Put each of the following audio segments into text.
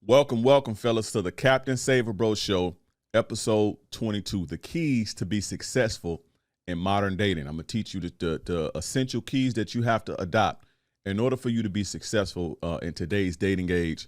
Welcome, fellas, to the Captain Saver Bro Show, episode 22. The keys to be successful in modern dating. I'm going to teach you the essential keys that you have to adopt in order for you to be successful in today's dating age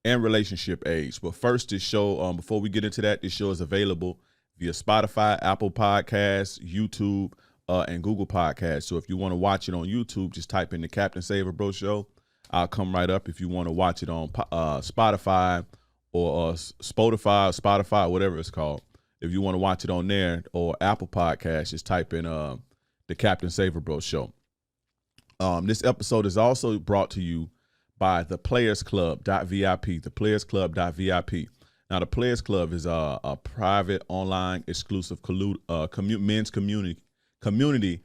and relationship age. But first, this show, before we get into that, this show is available via Spotify, Apple Podcasts, YouTube, and Google Podcasts. So if you want to watch it on YouTube, just type in the Captain Saver Bro Show. I'll come right up. If you want to watch it on Spotify or Spotify, whatever it's called. If you want to watch it on there or Apple Podcasts, just type in the Captain Saver Bro Show. This episode is also brought to you by the Players Club.vip. The Players Club.vip. Now, the Players Club is a private, online, exclusive men's community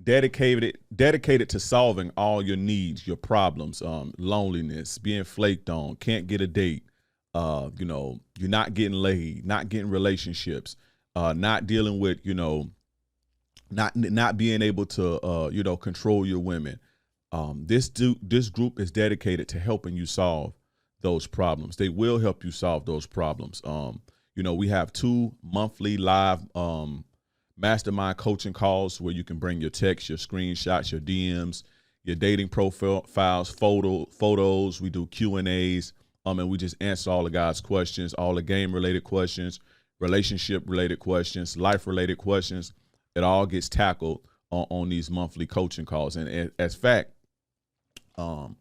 dedicated to solving all your needs, your problems, loneliness, being flaked on, can't get a date, you're not getting laid, not getting relationships, not dealing with, not being able to, control your women. This group is dedicated to helping you solve those problems. They will help you solve those problems. We have 2 monthly live mastermind coaching calls where you can bring your texts, your screenshots, your DMs, your dating profiles, photos. We do Q&As, and we just answer all the guys' questions, all the game-related questions, relationship-related questions, life-related questions. It all gets tackled on these monthly coaching calls. And as fact, for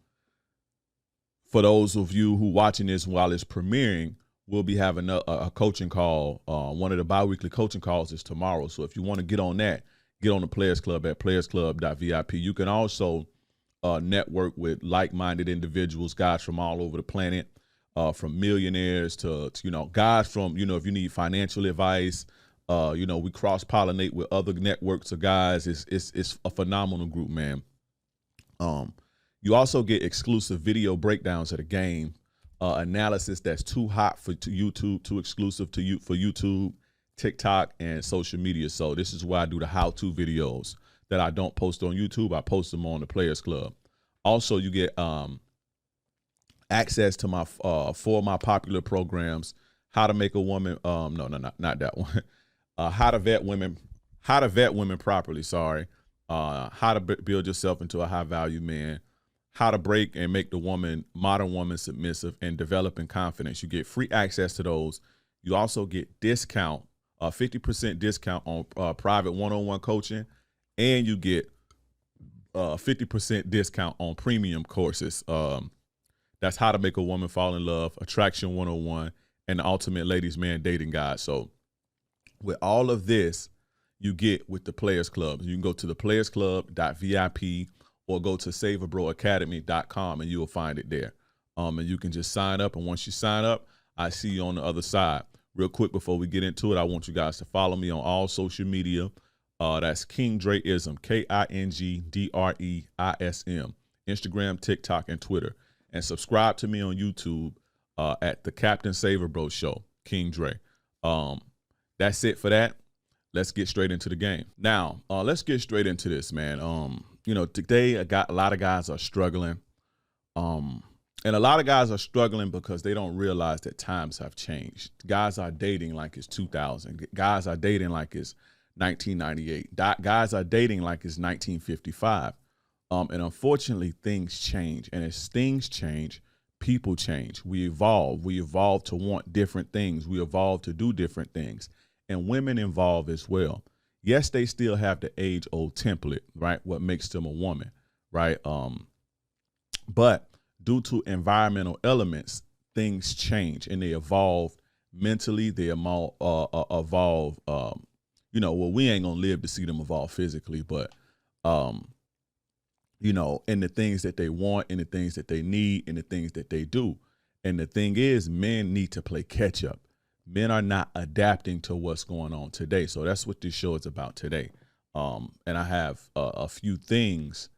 those of you who watching this while it's premiering, we'll be having a coaching call. One of the bi-weekly coaching calls is tomorrow. So if you want to get on that, get on the Players Club at playersclub.vip. You can also network with like-minded individuals, guys from all over the planet, from millionaires to guys from, if you need financial advice. We cross-pollinate with other networks of guys. It's a phenomenal group, man. You also get exclusive video breakdowns of the game. Analysis that's too hot for YouTube, too exclusive for YouTube, TikTok, and social media. So this is why I do the how-to videos that I don't post on YouTube. I post them on the Players Club. Also, you get access to my 4 of my popular programs: How to Make a Woman. Not that one. How to vet women properly. Sorry. How to build yourself into a high-value man. How to break and make the modern woman submissive, and developing confidence. You get free access to those. You also get 50% discount on private one-on-one coaching, and you get 50% discount on premium courses. That's How to Make a Woman Fall in Love, Attraction 101, and the Ultimate Ladies Man Dating Guide. So with all of this, you get with the Players Club. You can go to the playersclub.vip or go to saverbroacademy.com and you will find it there. And you can just sign up. And once you sign up, I see you on the other side. Real quick, before we get into it, I want you guys to follow me on all social media. That's King Dreism, KingDreism, Instagram, TikTok, and Twitter. And subscribe to me on YouTube at the Captain Saver Bro Show, King Dre. That's it for that. Let's get straight into the game. Now, let's get straight into this, man. Today a lot of guys are struggling. And a lot of guys are struggling because they don't realize that times have changed. Guys are dating like it's 2000. Guys are dating like it's 1998. Guys are dating like it's 1955. And unfortunately, things change. And as things change, people change. We evolve. We evolve to want different things. We evolve to do different things. And women evolve as well. Yes, they still have the age-old template, right? What makes them a woman, right? But due to environmental elements, things change and they evolve mentally. They evolve. We ain't gonna live to see them evolve physically, but in the things that they want, in the things that they need, in the things that they do. And the thing is, men need to play catch up. Men are not adapting to what's going on today. So that's what this show is about today. And I have a few things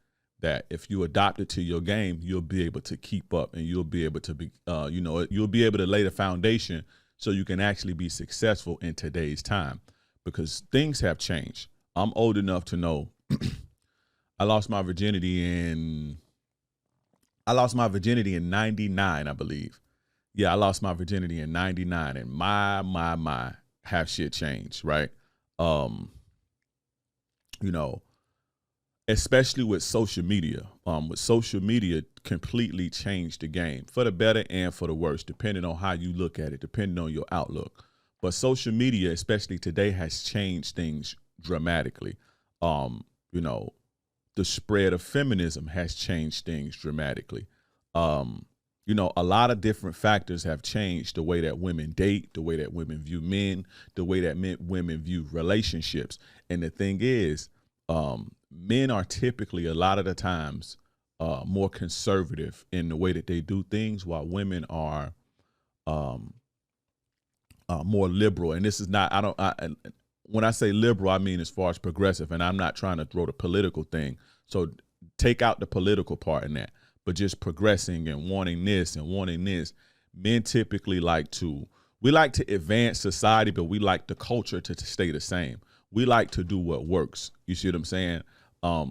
that if you adopt it to your game, you'll be able to keep up and you'll be able to be, you'll be able to lay the foundation so you can actually be successful in today's time because things have changed. I'm old enough to know I lost my virginity in 99, I believe. Yeah, I lost my virginity in '99, and my, have shit changed, right? Um, you know, especially with social media. With social media, completely changed the game for the better and for the worse, depending on how you look at it, depending on your outlook. But social media, especially today, has changed things dramatically. You know, the spread of feminism has changed things dramatically. Um, a lot of different factors have changed the way that women date, the way that women view men, the way that women view relationships. And the thing is, men are typically a lot of the times more conservative in the way that they do things, while women are um, more liberal. And this is not, when I say liberal, I mean as far as progressive, and I'm not trying to throw the political thing. So take out the political part in that, but just progressing and wanting this and wanting this. Men typically we like to advance society, but we like the culture to stay the same. We like to do what works. You see what I'm saying?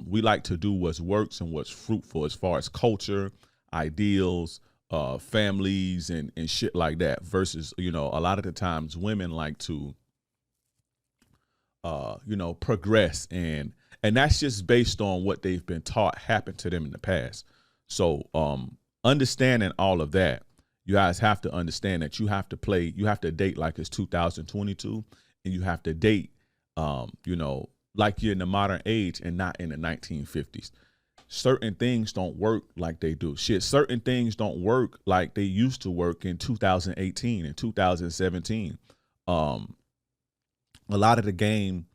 We like to do what works and what's fruitful as far as culture, ideals, families, and shit like that. Versus, a lot of the times women like to, progress, and that's just based on what they've been taught happened to them in the past. So, understanding all of that, you guys have to understand that you have to date like it's 2022, and you have to date, like you're in the modern age and not in the 1950s. Certain things don't work like they do. Certain things don't work like they used to work in 2018 and 2017. A lot of the game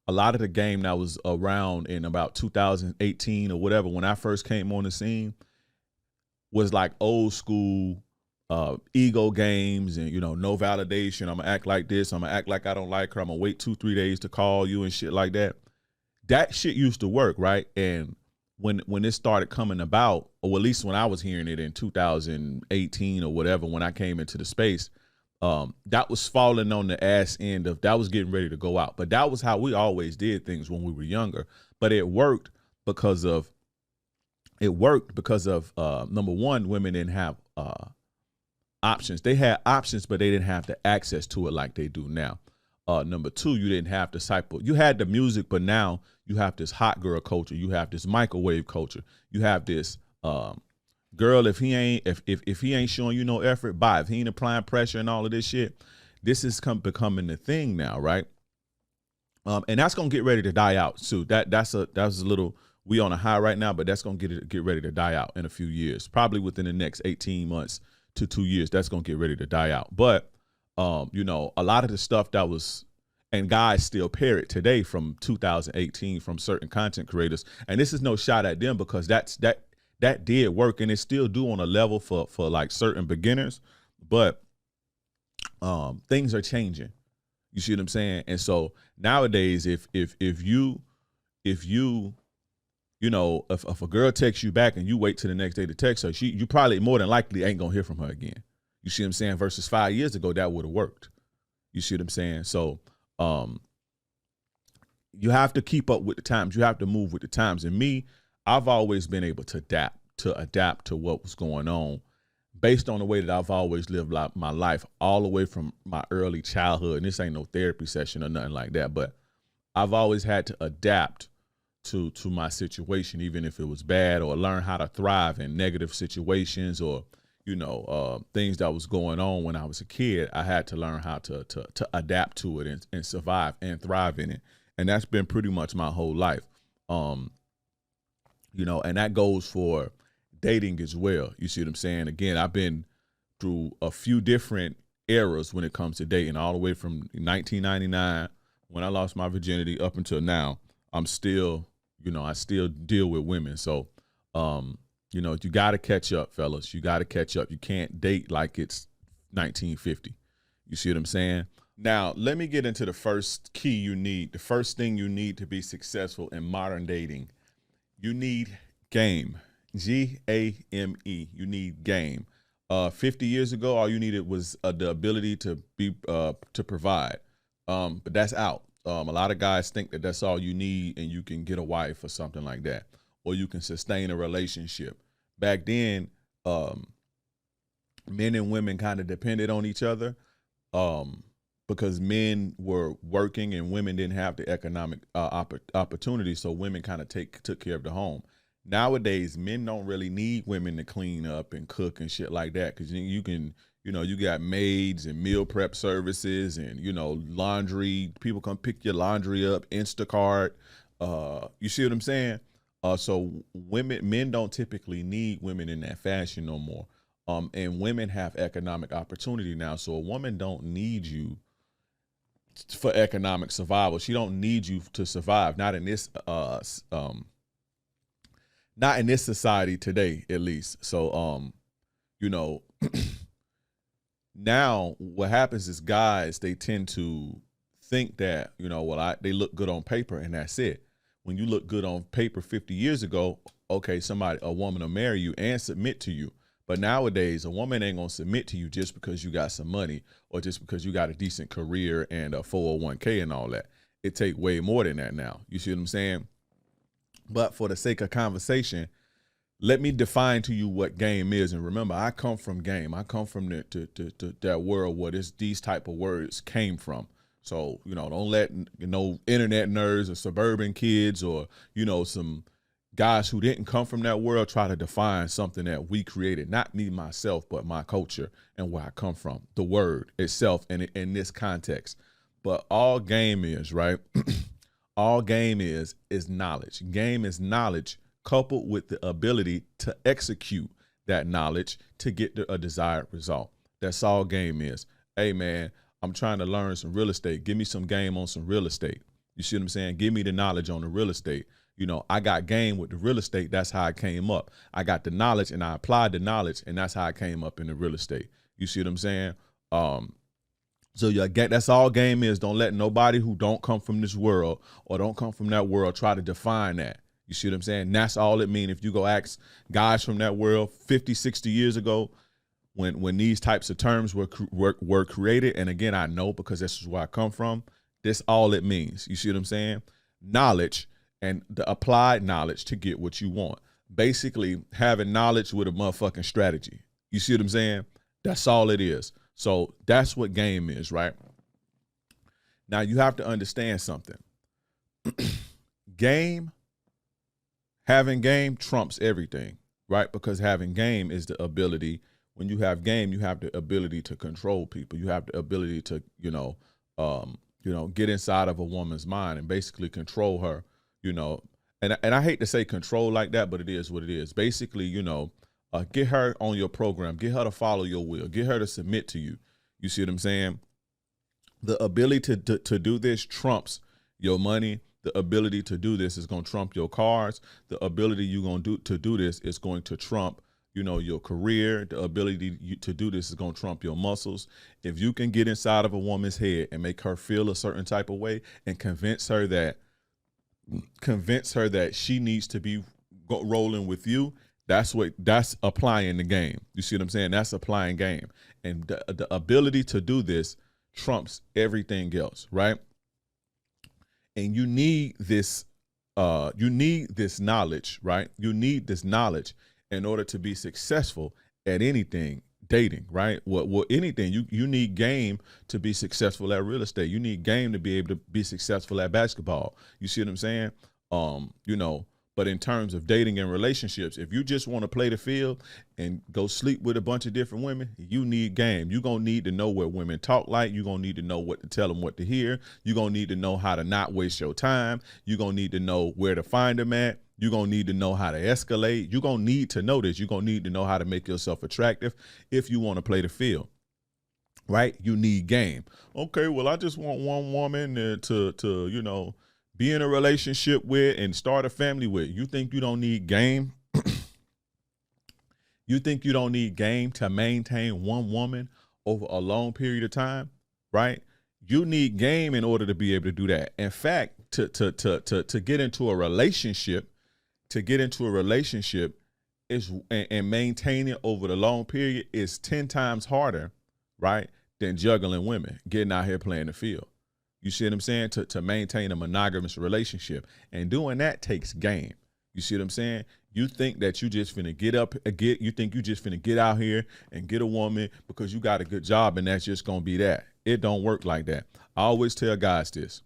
that was around in about 2018 or whatever, when I first came on the scene, was like old school ego games and, no validation. I'm gonna act like this. I'm gonna act like I don't like her. I'm gonna wait 2-3 days to call you and shit like that. That shit used to work, right? And when it started coming about, or at least when I was hearing it in 2018 or whatever, when I came into the space, that was falling on the ass end of, that was getting ready to go out. But that was how we always did things when we were younger. But it worked because of number one, women didn't have options. They had options, but they didn't have the access to it like they do now. Number two, you didn't have the cycle. You had the music, but now you have this hot girl culture. You have this microwave culture. You have this girl, if he ain't showing you no effort, bye. If he ain't applying pressure and all of this shit, this is becoming the thing now, right? And that's gonna get ready to die out too. That's a little, we on a high right now, but that's gonna get ready to die out in a few years, probably within the next 18 months to 2 years. That's gonna get ready to die out. But a lot of the stuff that was, and guys still pair it today from 2018 from certain content creators, and this is no shot at them, because that did work, and it still do on a level for like certain beginners, but things are changing. You see what I'm saying? And so nowadays, if a girl texts you back and you wait till the next day to text her, you probably more than likely ain't gonna hear from her again. You see what I'm saying? Versus 5 years ago, that would have worked. You see what I'm saying? So you have to keep up with the times. You have to move with the times. And me, I've always been able to adapt to what was going on, based on the way that I've always lived my life, all the way from my early childhood. And this ain't no therapy session or nothing like that, but I've always had to adapt to my situation, even if it was bad, or learn how to thrive in negative situations, or things that was going on when I was a kid. I had to learn how to adapt to it and survive and thrive in it. And that's been pretty much my whole life. And that goes for dating as well. You see what I'm saying? Again, I've been through a few different eras when it comes to dating, all the way from 1999, when I lost my virginity, up until now. I'm still, I still deal with women. So, you got to catch up, fellas. You got to catch up. You can't date like it's 1950. You see what I'm saying? Now, let me get into the first key you need. The first thing you need to be successful in modern dating. You need game. G-A-M-E. You need game. 50 years ago, all you needed was the ability to provide. But that's out. A lot of guys think that that's all you need, and you can get a wife or something like that, or you can sustain a relationship. Back then, men and women kind of depended on each other, um, because men were working and women didn't have the economic opportunity, so women kind of took care of the home. Nowadays, men don't really need women to clean up and cook and shit like that, because you can, you got maids and meal prep services and laundry. People come pick your laundry up, Instacart. You see what I'm saying? So men don't typically need women in that fashion no more. And women have economic opportunity now. So a woman don't need you for economic survival. She don't need you to survive. Not in this society today, at least. So you know, now what happens is guys, they tend to think that, they look good on paper and that's it. When you look good on paper 50 years ago, okay, a woman will marry you and submit to you. But nowadays, a woman ain't gonna submit to you just because you got some money or just because you got a decent career and a 401k and all that. It take way more than that now. You see what I'm saying? But for the sake of conversation, let me define to you what game is. And remember, I come from game. I come from that world where these type of words came from. So, don't let internet nerds or suburban kids or, some guys who didn't come from that world try to define something that we created. Not me, myself, but my culture and where I come from. The word itself and in this context. But all game is, right? All game is knowledge. Game is knowledge coupled with the ability to execute that knowledge to get a desired result. That's all game is. Hey, man, I'm trying to learn some real estate. Give me some game on some real estate. You see what I'm saying? Give me the knowledge on the real estate. I got game with the real estate. That's how I came up. I got the knowledge and I applied the knowledge, and that's how I came up in the real estate. You see what I'm saying? So that's all game is. Don't let nobody who don't come from this world or don't come from that world try to define that. You see what I'm saying? That's all it means. If you go ask guys from that world 50, 60 years ago, when these types of terms were created, and again, I know because this is where I come from, this all it means. You see what I'm saying? Knowledge and the applied knowledge to get what you want. Basically, having knowledge with a motherfucking strategy. You see what I'm saying? That's all it is. So that's what game is, right? Now you have to understand something. Having game trumps everything, right? Because having game is the ability. When you have game, you have the ability to control people. You have the ability to, get inside of a woman's mind and basically control her, and I hate to say control like that, but it is what it is. Basically, get her on your program, get her to follow your will, get her to submit to you. You see what I'm saying? The ability to do this trumps your money. The ability to do this is going to trump your cars. The ability you're going to do this is going to trump, your career. The ability to do this is going to trump your muscles. If you can get inside of a woman's head and make her feel a certain type of way and convince her that she needs to be rolling with you, that's applying the game. You see what I'm saying? That's applying game. And the ability to do this trumps everything else, right? And you need this knowledge, right? You need this knowledge in order to be successful at anything, dating, right? Well, anything. You need game to be successful at real estate. You need game to be able to be successful at basketball. You see what I'm saying? But in terms of dating and relationships, if you just want to play the field and go sleep with a bunch of different women, you need game. You're going to need to know what women talk like. You're going to need to know what to tell them what to hear. You're going to need to know how to not waste your time. You're going to need to know where to find them at. You're going to need to know how to escalate. You're going to need to know this. You're going to need to know how to make yourself attractive if you want to play the field, right? You need game. Okay, well, I just want one woman to be in a relationship with and start a family with. You think you don't need game? You think you don't need game to maintain one woman over a long period of time, right? You need game in order to be able to do that. In fact, to get into a relationship, is and maintain it over the long period is 10 times harder, right, than juggling women, getting out here playing the field. You see what I'm saying? To maintain a monogamous relationship. And doing that takes game. You see what I'm saying? You think that you just finna you think you just finna get out here and get a woman because you got a good job and that's just gonna be that. It don't work like that. I always tell guys this.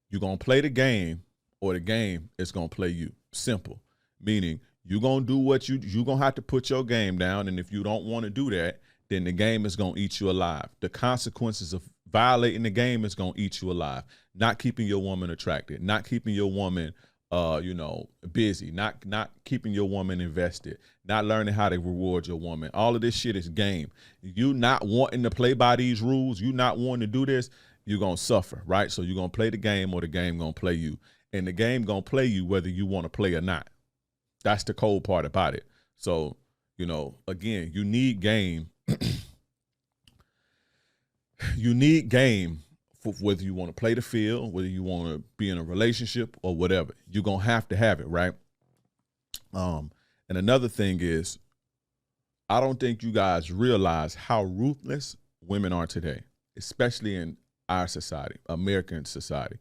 You're gonna play the game or the game is gonna play you. Simple. Meaning you're gonna do what you're gonna have to put your game down, and if you don't want to do that, then the game is gonna eat you alive. The consequences of violating the game is gonna eat you alive. Not keeping your woman attracted, not keeping your woman busy, not keeping your woman invested, not learning how to reward your woman. All of this shit is game. You not wanting to play by these rules, you not wanting to do this, you're gonna suffer, right? So you're gonna play the game or the game gonna play you. And the game gonna play you whether you want to play or not. That's the cold part about it. So, again, you need game. You need game for whether you want to play the field, whether you want to be in a relationship or whatever. You're going to have it, right? And another thing is, I don't think you guys realize how ruthless women are today, especially in our society, American society.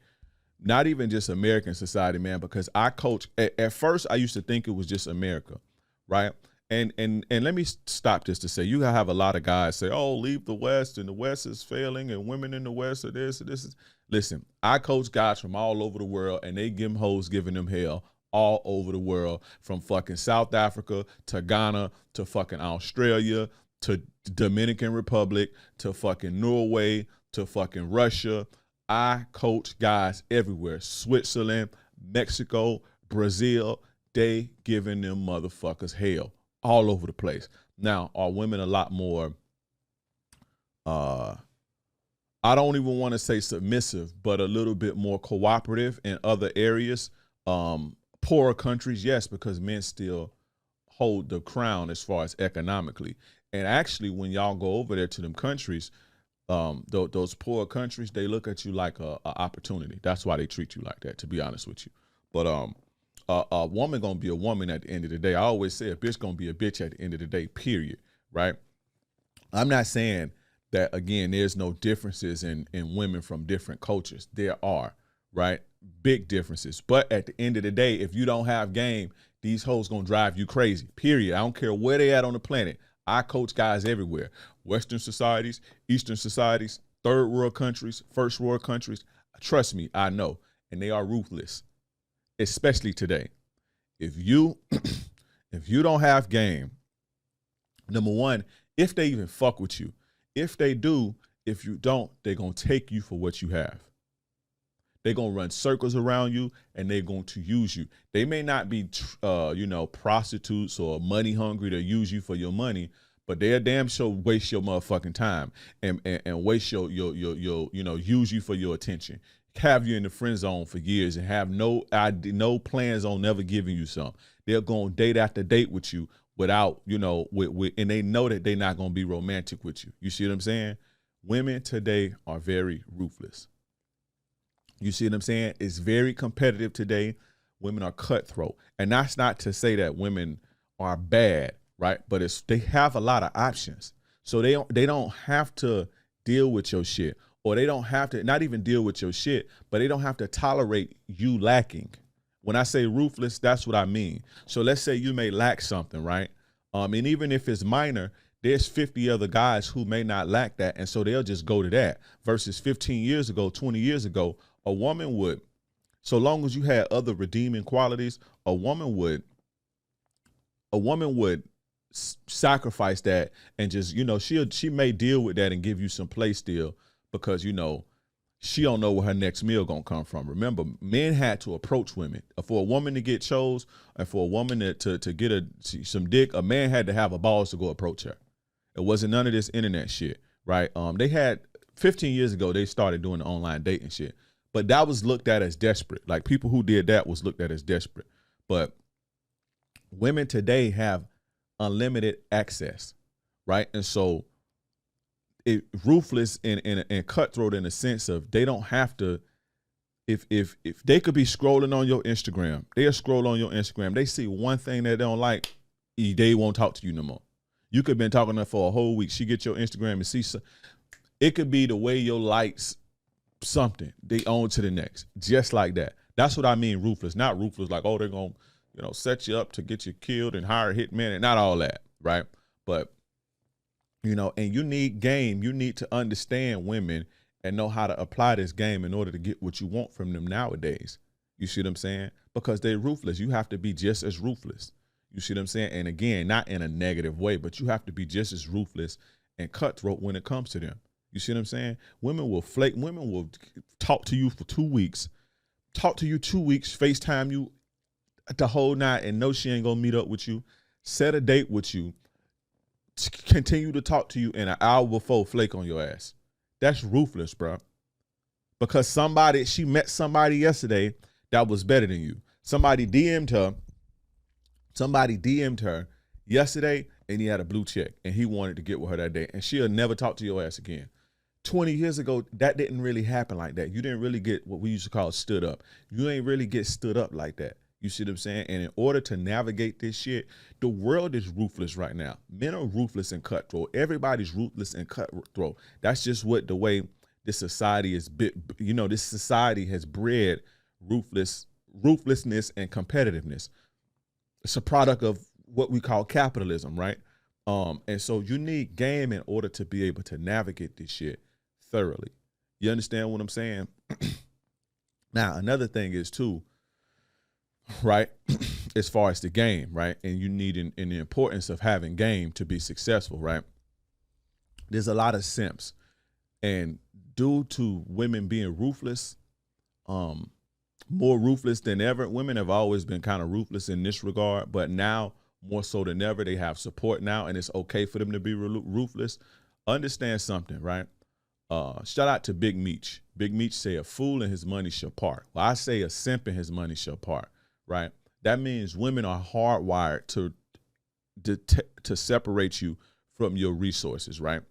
Not even just American society, man, because I coach. At first, I used to think it was just America, right? And let me stop this to say, you have a lot of guys say, oh, leave the West, and the West is failing, and women in the West are this, and this is. Listen, I coach guys from all over the world, and they give them hoes giving them hell all over the world, from fucking South Africa to Ghana to fucking Australia to Dominican Republic to fucking Norway to fucking Russia. I coach guys everywhere. Switzerland, Mexico, Brazil. They giving them motherfuckers hell all over the place. Now, are women a lot more, I don't even want to say submissive, but a little bit more cooperative in other areas? Poorer countries, yes, because men still hold the crown as far as economically. And actually, when y'all go over there to them countries, those poor countries, they look at you like a opportunity. That's why they treat you like that, to be honest with you. But a woman gonna be a woman at the end of the day. I always say a bitch gonna be a bitch at the end of the day, period, right? I'm not saying that, again, there's no differences in women from different cultures. There are, right? Big differences. But at the end of the day, if you don't have game, these hoes gonna drive you crazy, period. I don't care where they at on the planet. I coach guys everywhere. Western societies, Eastern societies, third world countries, first world countries. Trust me, I know. And they are ruthless, especially today. If you don't have game, number one, if they even fuck with you, if they do, if you don't, they're going to take you for what you have. They're going to run circles around you, and they're going to use you. They may not be, prostitutes or money hungry to use you for your money, but they're damn sure waste your motherfucking time and waste your use you for your attention. Have you in the friend zone for years and have no plans on never giving you some. They're going date after date with you without, and they know that they're not going to be romantic with you. You see what I'm saying? Women today are very ruthless. You see what I'm saying? It's very competitive today. Women are cutthroat. And that's not to say that women are bad, right? But they have a lot of options. So they don't have to deal with your shit, or they don't have to not even deal with your shit, but they don't have to tolerate you lacking. When I say ruthless, that's what I mean. So let's say you may lack something, right? And even if it's minor, there's 50 other guys who may not lack that. And so they'll just go to that versus 15 years ago, 20 years ago, a woman would, so long as you had other redeeming qualities, a woman would sacrifice that and just, she may deal with that and give you some play still because, she don't know where her next meal gonna come from. Remember, men had to approach women. For a woman to get chose and for a woman to get some dick, a man had to have a balls to go approach her. It wasn't none of this internet shit, right? They had 15 years ago, they started doing the online dating shit. But that was looked at as desperate. Like, people who did that was looked at as desperate. But women today have unlimited access, right? And so ruthless and cutthroat in the sense of they don't have to, if they could be scrolling on your Instagram, they'll scroll on your Instagram. They see one thing that they don't like, they won't talk to you no more. You could have been talking to her for a whole week. She get your Instagram and see it could be the way your lights something, they on to the next, just like that. That's what I mean, ruthless. Not ruthless like, oh, they're going to, set you up to get you killed and hire a hitman, and not all that, right? But, and you need game. You need to understand women and know how to apply this game in order to get what you want from them nowadays. You see what I'm saying? Because they're ruthless. You have to be just as ruthless. You see what I'm saying? And again, not in a negative way, but you have to be just as ruthless and cutthroat when it comes to them. You see what I'm saying? Women will flake. Women will talk to you for 2 weeks, FaceTime you the whole night and know she ain't going to meet up with you, set a date with you, continue to talk to you, and an hour before flake on your ass. That's ruthless, bro. Because she met somebody yesterday that was better than you. Somebody DM'd her yesterday, and he had a blue check, and he wanted to get with her that day, and she'll never talk to your ass again. 20 years ago, that didn't really happen like that. You didn't really get what we used to call stood up. You ain't really get stood up like that. You see what I'm saying? And in order to navigate this shit, the world is ruthless right now. Men are ruthless and cutthroat. Everybody's ruthless and cutthroat. That's just what the way this society is. This society has bred ruthlessness and competitiveness. It's a product of what we call capitalism, right? And so you need game in order to be able to navigate this shit thoroughly. You understand what I'm saying? Now, another thing is too, right? As far as the game, right? And you need in the importance of having game to be successful, right? There's a lot of simps, and due to women being ruthless, more ruthless than ever. Women have always been kind of ruthless in this regard, but now more so than ever, they have support now, and it's okay for them to be ruthless. Understand something, right? Shout out to Big Meech. Big Meech say a fool and his money shall part. Well, I say a simp and his money shall part, right? That means women are hardwired to separate you from your resources, right?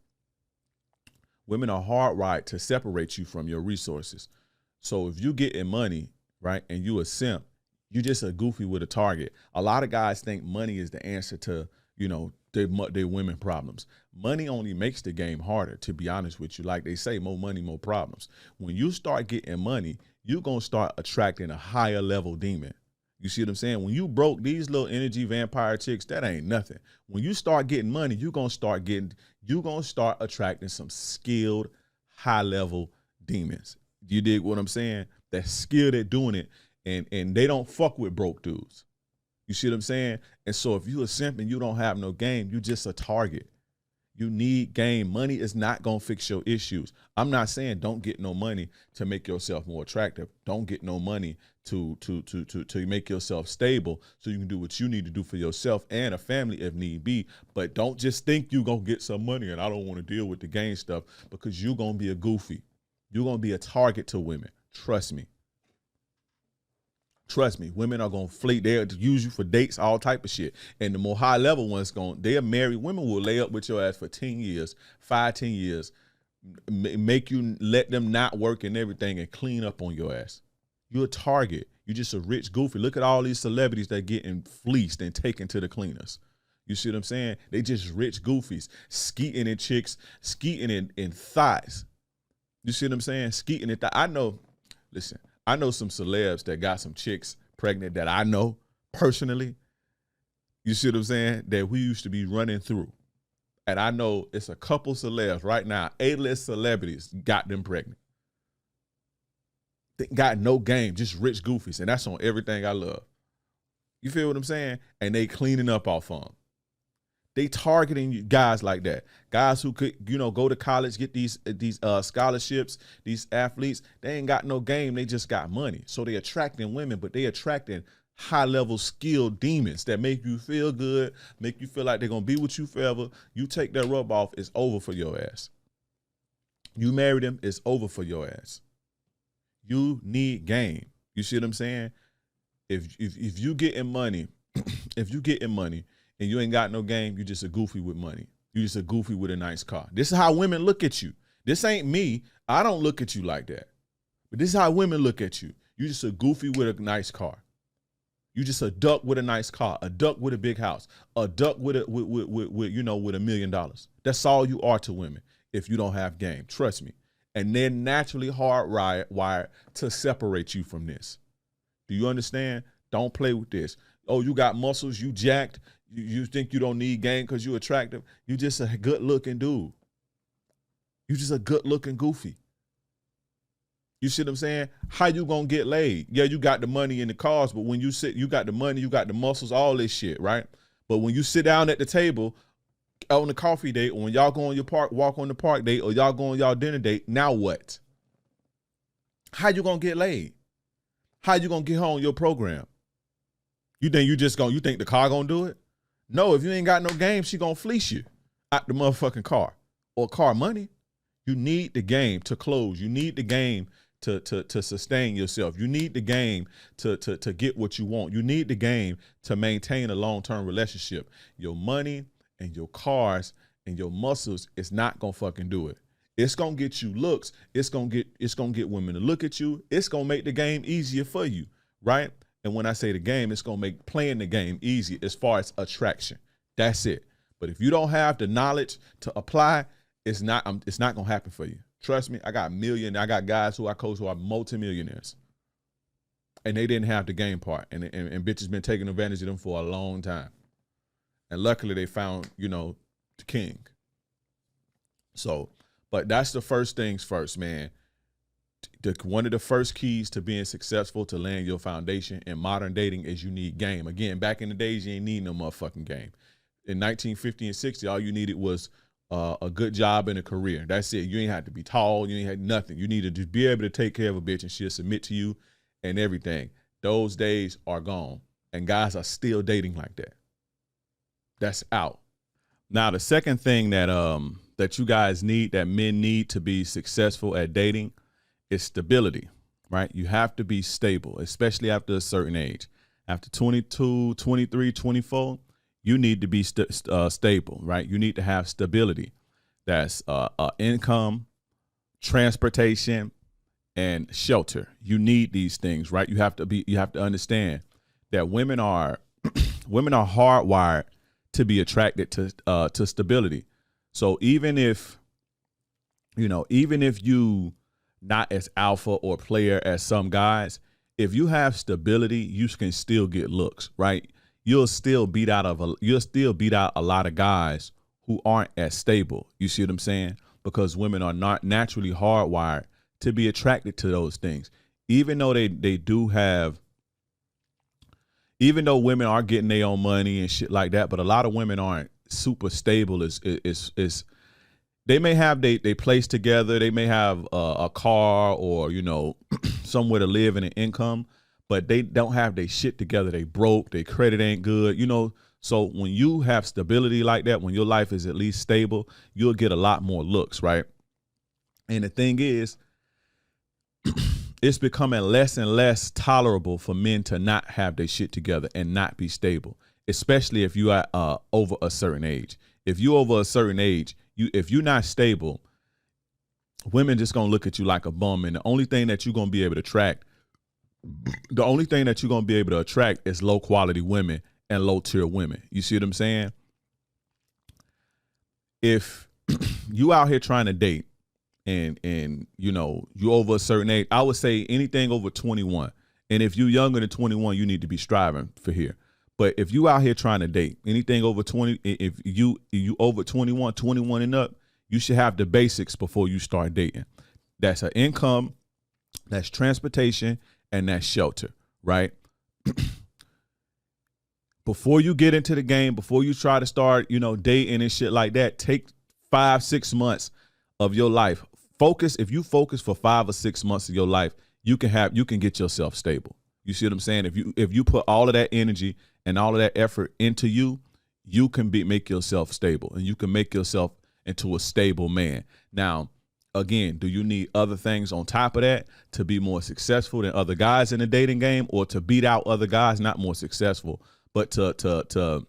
Women are hardwired to separate you from your resources. So if you getting money, right, and you a simp, you just a goofy with a target. A lot of guys think money is the answer to, their women problems. Money only makes the game harder, to be honest with you. Like they say, more money, more problems. When you start getting money, you're going to start attracting a higher level demon. You see what I'm saying? When you broke, these little energy vampire chicks, that ain't nothing. When you start getting money, you're going to start attracting some skilled, high level demons. You dig what I'm saying? They're skilled at doing it, and they don't fuck with broke dudes. You see what I'm saying? And so if you a simp and you don't have no game, you just a target. You need game. Money is not going to fix your issues. I'm not saying don't get no money to make yourself more attractive. Don't get no money to make yourself stable so you can do what you need to do for yourself and a family if need be. But don't just think you're going to get some money and I don't want to deal with the game stuff, because you're going to be a goofy. You're going to be a target to women. Trust me. Trust me, women are going to fleet. They'll use you for dates, all type of shit. And the more high level ones, they're married. Women will lay up with your ass for 10 years, 10 years, make you let them not work and everything and clean up on your ass. You're a target. You're just a rich goofy. Look at all these celebrities that getting fleeced and taken to the cleaners. You see what I'm saying? They just rich goofies, skeeting in chicks, skeeting in thighs. You see what I'm saying? Skeeting in thighs. I know some celebs that got some chicks pregnant that I know personally. You see what I'm saying? That we used to be running through. And I know it's a couple celebs right now, A-list celebrities got them pregnant. They got no game, just rich goofies. And that's on everything I love. You feel what I'm saying? And they cleaning up off of them. They targeting guys like that. Guys who could, go to college, get these scholarships, these athletes. They ain't got no game. They just got money. So they attracting women, but they attracting high-level skilled demons that make you feel good, make you feel like they're going to be with you forever. You take that rub off, it's over for your ass. You marry them, it's over for your ass. You need game. You see what I'm saying? If you getting money, and you ain't got no game, you just a goofy with money. You just a goofy with a nice car. This is how women look at you. This ain't me. I don't look at you like that. But this is how women look at you. You just a goofy with a nice car. You just a duck with a nice car, a duck with a big house, a duck with $1 million. That's all you are to women if you don't have game. Trust me. And they're naturally hardwired to separate you from this. Do you understand? Don't play with this. Oh, you got muscles, you jacked, you think you don't need game because you attractive. You just a good looking dude. You just a good looking goofy. You see what I'm saying? How you gonna get laid? Yeah, you got the money in the cars, but when you sit, you got the money, you got the muscles, all this shit, right? But when you sit down at the table on the coffee date, or when y'all go on your walk on the park date, or y'all go on y'all dinner date, now what? How you gonna get laid? How you gonna get her on your program? You think you think the car gonna do it? No, if you ain't got no game, she gonna fleece you out the motherfucking car or car money. You need the game to close. You need the game to sustain yourself. You need the game to get what you want. You need the game to maintain a long-term relationship. Your money and your cars and your muscles is not gonna fucking do it. It's gonna get you looks. It's gonna get women to look at you. It's gonna make the game easier for you, right? And when I say the game, it's gonna make playing the game easy as far as attraction. That's it. But if you don't have the knowledge to apply, it's not gonna happen for you. Trust me, I got guys who I coach who are multimillionaires. And they didn't have the game part. And bitches been taking advantage of them for a long time. And luckily they found, the king. So, but that's the first things first, man. One of the first keys to being successful, to laying your foundation in modern dating, is you need game. Again, back in the days, you ain't need no motherfucking game. In 1950 and 60, all you needed was a good job and a career. That's it. You ain't had to be tall. You ain't had nothing. You needed to be able to take care of a bitch and she'll submit to you and everything. Those days are gone. And guys are still dating like that. That's out. Now, the second thing that you guys need, that men need to be successful at dating, is stability, right? You have to be stable, especially after a certain age. After 22, 23, 24, you need to be stable, right? You need to have stability. That's income, transportation, and shelter. You need these things, right? You have to understand that women are hardwired to be attracted to stability. So even if you not as alpha or player as some guys, if you have stability, you can still get looks, right? You'll still beat out a lot of guys who aren't as stable. You see what I'm saying? Because women are not naturally hardwired to be attracted to those things. Even though even though women are getting their own money and shit like that, but a lot of women aren't super stable. They may have they place together, they may have a car or somewhere to live and an income, but they don't have their shit together. They broke, their credit ain't good, So when you have stability like that, when your life is at least stable, you'll get a lot more looks, right? And the thing is, it's becoming less and less tolerable for men to not have their shit together and not be stable, especially if you are over a certain age. If you're over a certain age, if you're not stable, women just gonna look at you like a bum, and the only thing that you're gonna be able to attract is low quality women and low tier women. You see what I'm saying? If you out here trying to date and you over a certain age, I would say anything over 21. And if you're younger than 21, you need to be striving for here. But if you out here trying to date, anything over 20, if you over 21 and up, you should have the basics before you start dating. That's an income, that's transportation, and that's shelter, right? Before you get into the game, before you try to start, dating and shit like that, take 5-6 months of your life. If you focus for 5 or 6 months of your life, you can get yourself stable. You see what I'm saying? If you put all of that energy and all of that effort into you can make yourself stable, and you can make yourself into a stable man. Now, again, do you need other things on top of that to be more successful than other guys in the dating game, or to beat out other guys? Not more successful, but to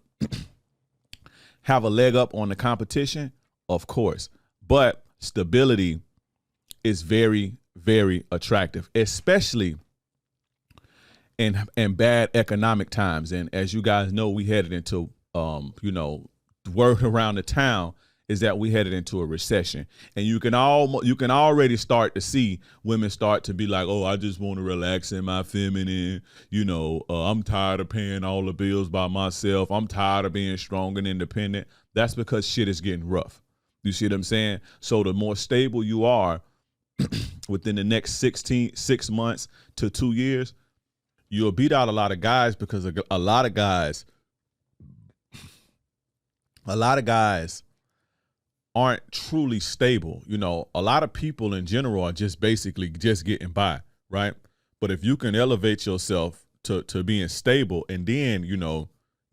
have a leg up on the competition, of course. But stability is very, very attractive, especially in bad economic times. And as you guys know, we headed into word around the town is that we headed into a recession, and you can already start to see women start to be like, oh, I just want to relax in my feminine, I'm tired of paying all the bills by myself. I'm tired of being strong and independent. That's because shit is getting rough. You see what I'm saying? So the more stable you are within the next 6 months to 2 years, you'll beat out a lot of guys, because a lot of guys aren't truly stable. A lot of people in general are just basically just getting by, right? But if you can elevate yourself to being stable, and then,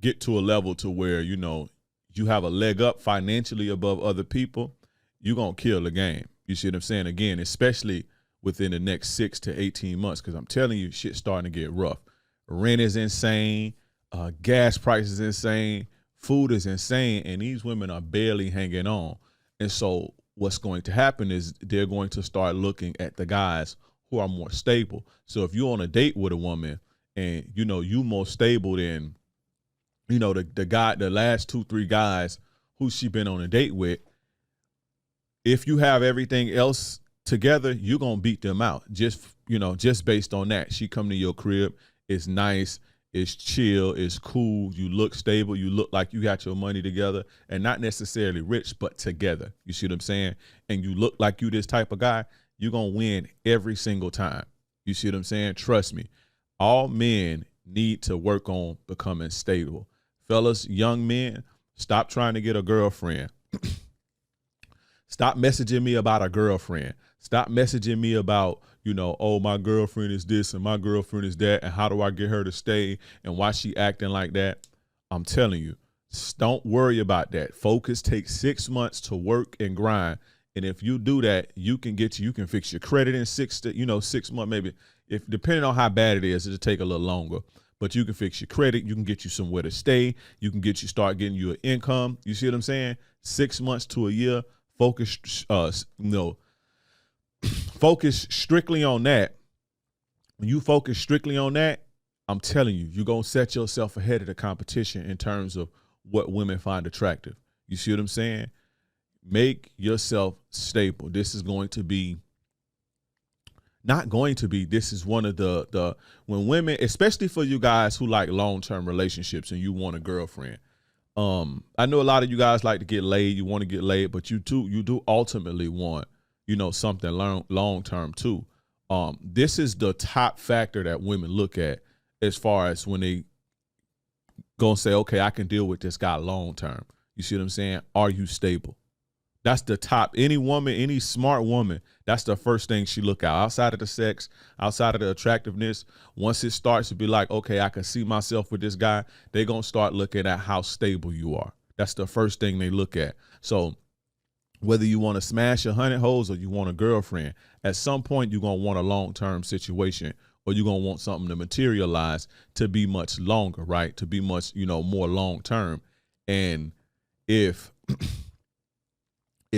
get to a level to where, you have a leg up financially above other people, you're going to kill the game. You see what I'm saying? Again, especially within the next 6 to 18 months, because I'm telling you, shit's starting to get rough. Rent is insane. Gas prices insane. Food is insane. And these women are barely hanging on. And so what's going to happen is they're going to start looking at the guys who are more stable. So if you're on a date with a woman and, you more stable than, the last 2-3 guys who she been on a date with, if you have everything else together, you're going to beat them out. Just based on that. She come to your crib. It's nice. It's chill. It's cool. You look stable. You look like you got your money together, and not necessarily rich, but together. You see what I'm saying? And you look like you this type of guy, you're going to win every single time. You see what I'm saying? Trust me. All men need to work on becoming stable. Fellas, young men, stop trying to get a girlfriend. Stop messaging me about a girlfriend. Stop messaging me about, oh, my girlfriend is this and my girlfriend is that, and how do I get her to stay, and why she acting like that. I'm telling you, don't worry about that. Focus. Take 6 months to work and grind. And if you do that, you can fix your credit in 6 months, maybe. If depending on how bad it is, it'll take a little longer. But you can fix your credit. You can get you somewhere to stay. You can start getting you an income. You see what I'm saying? 6 months to a year. Focus, focus strictly on that. When you focus strictly on that, I'm telling you, you're going to set yourself ahead of the competition in terms of what women find attractive. You see what I'm saying? Make yourself stable. This is going to be, this is one of the when women, especially for you guys who like long-term relationships and you want a girlfriend. I know a lot of you guys like to get laid. You want to get laid, but you do ultimately want, something long-term too. This is the top factor that women look at as far as when they gonna say, okay, I can deal with this guy long-term. You see what I'm saying? Are you stable? That's the top. Any woman, any smart woman, that's the first thing she look at. Outside of the sex, outside of the attractiveness, once it starts to be like, okay, I can see myself with this guy, they're going to start looking at how stable you are. That's the first thing they look at. So whether you want to smash 100 hoes or you want a girlfriend, at some point you're going to want a long-term situation, or you're going to want something to materialize to be much longer, right? To be much, more long-term. And if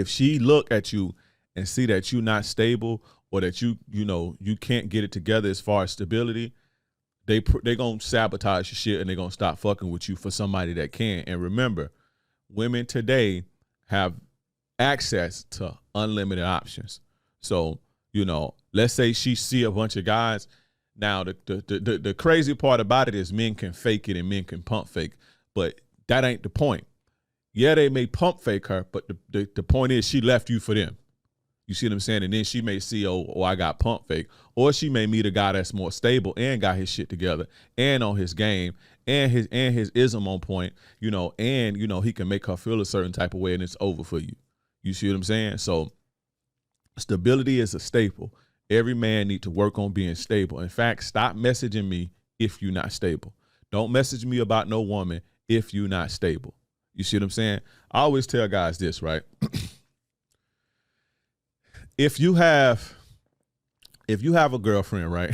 she look at you and see that you're not stable, or that you can't get it together as far as stability, they going to sabotage your shit, and they're going to stop fucking with you for somebody that can. And remember, women today have access to unlimited options. So, let's say she see a bunch of guys. Now, the crazy part about it is men can fake it and men can pump fake, but that ain't the point. Yeah, they may pump fake her, but the point is she left you for them. You see what I'm saying? And then she may see, oh, I got pump fake. Or she may meet a guy that's more stable and got his shit together and on his game and his ism on point, and, he can make her feel a certain type of way, and it's over for you. You see what I'm saying? So stability is a staple. Every man needs to work on being stable. In fact, stop messaging me if you're not stable. Don't message me about no woman if you're not stable. You see what I'm saying? I always tell guys this, right? If you have a girlfriend, right?